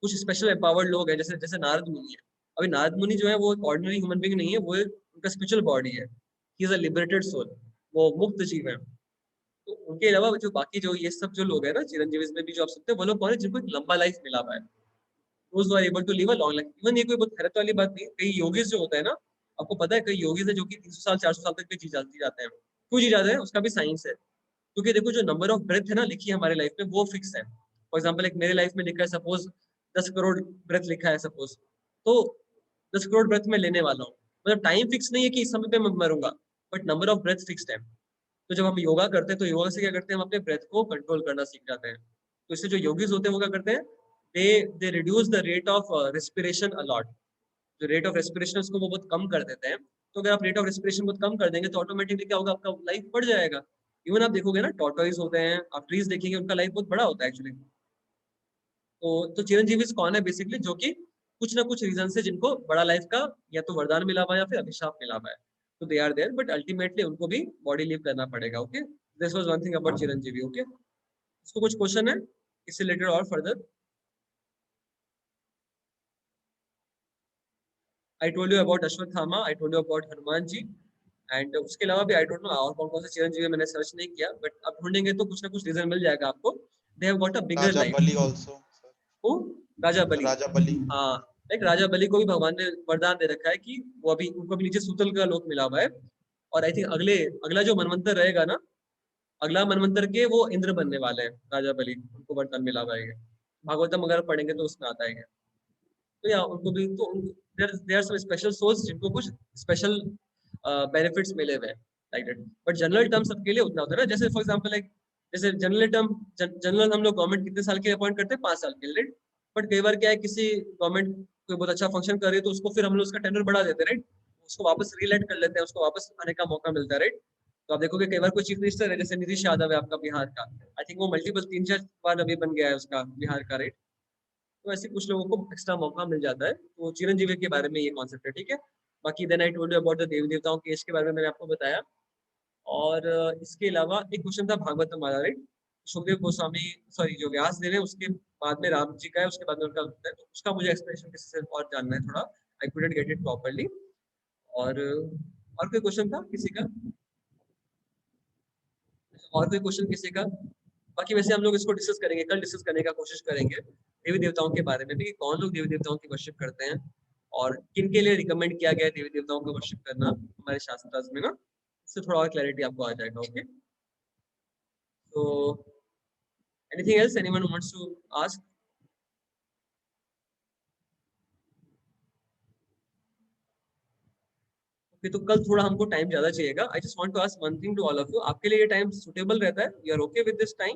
कुछ स्पेशल एम्पावर्ड लोग हैं, जैसे जैसे नारद मुनि है। अभी नारद मुनि जो है वो एक ऑर्डिनरी ह्यूमन बीइंग नहीं है, वो उनका स्पिरिचुअल बॉडी है, he is a liberated soul, वो मुक्त जीव है। तो उनके अलावा जो बाकी जो ये सब जो लोग हैं ना चिरंजीवी में भी जो आप सकते हैं, वो लोग कौन है जिनको एक लंबा लाइफ मिला हुआ है, those who are able to live a long life। Even ये कोई बहुत हैरत वाली बात नहीं, कई योगीज जो होता है ना, आपको पता है कई योगीज है जो कि 300 साल 400 साल तक भी जी जाते हैं। क्यों जी जाते हैं, उसका भी साइंस है। क्योंकि देखो जो नंबर ऑफ ब्रेथ है ना लिखी है हमारे लाइफ में, वो फिक्स है। फॉर एग्जाम्पल एक मेरे लाइफ में लिखा है सपोज 10 करोड़ ब्रेथ लिखा है सपोज, तो 10 करोड़ ब्रेथ में लेने वाला हूँ, मतलब टाइम फिक्स नहीं है कि इस समय पे मैं मरूंगा, but number of breath fixed है। तो जब हम योगा करते हैं तो योगा से क्या करते हैं, हम अपने ब्रेथ को कंट्रोल करना सीख जाते हैं। तो इससे जो योगीज होते हैं वो क्या करते हैं, they reduce the rate of respiration a lot. जो रेट ऑफ रेस्पिरेशन उसको वो बहुत कम कर देते हैं। तो अगर आप रेट ऑफ रेस्पिरेशन बहुत कम कर देंगे तो ऑटोमेटिकली क्या होगा, आपका लाइफ बढ़ जाएगा। इवन आप देखोगे ना टॉर्टोइज होते हैं, आप ट्रीज देखेंगे, उनका लाइफ बहुत बड़ा होता है एक्चुअली। तो चिरंजीवी कौन है बेसिकली, जो कि कुछ ना कुछ रीजन से जिनको बड़ा लाइफ का या तो वरदान मिला हुआ है या फिर अभिशाप मिला हुआ है, तो they are there, but ultimately उनको भी बॉडी लिव करना पड़ेगा। Okay, this was one thing about Chiranjeevi. Okay, इसको कुछ क्वेश्चन है इससे रिलेटेड और further? I told you about Ashwatthama, I told you about Hanuman ji, and उसके अलावा भी आई डोंट नो और कौन कौन से चिरंजीवी मैंने सर्च नहीं किया, बट अब ढूंढेंगे तो कुछ ना कुछ रीजन मिल जाएगा आपको। They have got a bigger Raja life. Bali also, ओ राजा बलि, राजा बलि। हाँ, एक राजा बलि को भी भगवान ने वरदान दे रखा है कि वो अभी उनको भी नीचे सूतल का लोक मिला हुआ है, और आई थिंक अगला जो मनवंतर रहेगा ना, अगला मनवंतर के वो इंद्र बनने वाले हैं राजा बलि, उनको वरदान मिला हुआ है। भागवतम अगर पढ़ेंगे तो उसमें आता है। तो या उनको भी तो there are some special souls जिनको कुछ स्पेशल बेनिफिट्स मिले हुए हैं like that. But general term सबके लिए उतना होता है ना, जैसे फॉर एग्जांपल लाइक जैसे जनरल हम लोग गवर्नमेंट कितने साल के अपॉइंट करते हैं, 5 साल के लिए, राइट। बट कई बार क्या है, किसी गवर्नमेंट कोई बहुत अच्छा फंक्शन कर रही है तो उसको फिर हम लोग उसका टेंडर बढ़ा देते हैं, राइट, उसको वापस रिलेट कर लेते हैं, उसको वापस आने का मौका मिलता है, राइट। तो आप देखोगे कई बार कोई चीफ मिनिस्टर है, जैसे नीतीश यादव है आपका बिहार का, आई थिंक वो मल्टीपल 3-4 बार अभी बन गया है उसका बिहार का, राइट। तो ऐसे कुछ लोगों को एक्स्ट्रा मौका मिल जाता है। तो चिरंजीवी के बारे में ये कॉन्सेप्ट है, ठीक है। बाकी then I told you about the देवी देवताओं के एज के बारे में मैंने आपको बताया। और इसके अलावा एक क्वेश्चन था भागवतम वाला, राइट। सुखदेव गोस्वामी, सॉरी जो व्यास देव है उसके बाद में राम जी का है, उसके बाद में उनका है, तो उसका मुझे एक्सप्लेनेशन किसी से और जानना है थोड़ा, I couldn't get it properly. और कोई क्वेश्चन था किसी का, और कोई क्वेश्चन किसी का? बाकी वैसे हम लोग इसको डिस्कस करेंगे, कल डिस्कस करने का कोशिश करेंगे देवी देवताओं के बारे में भी, कौन लोग देवी देवताओं की वर्शिप करते हैं, और किन के लिए रिकमेंड किया गया देवी देवताओं का वर्शिप करना हमारे शास्त्र में ना, इससे थोड़ा और क्लैरिटी आपको आ जाएगा। ओके, तो anything else anyone wants to ask? Okay, तो कल थोड़ा हमको टाइम ज्यादा चाहिएगा। I just want to ask one thing to all of you, आपके लिए ये टाइम सुटेबल रहता है? You are okay with this time?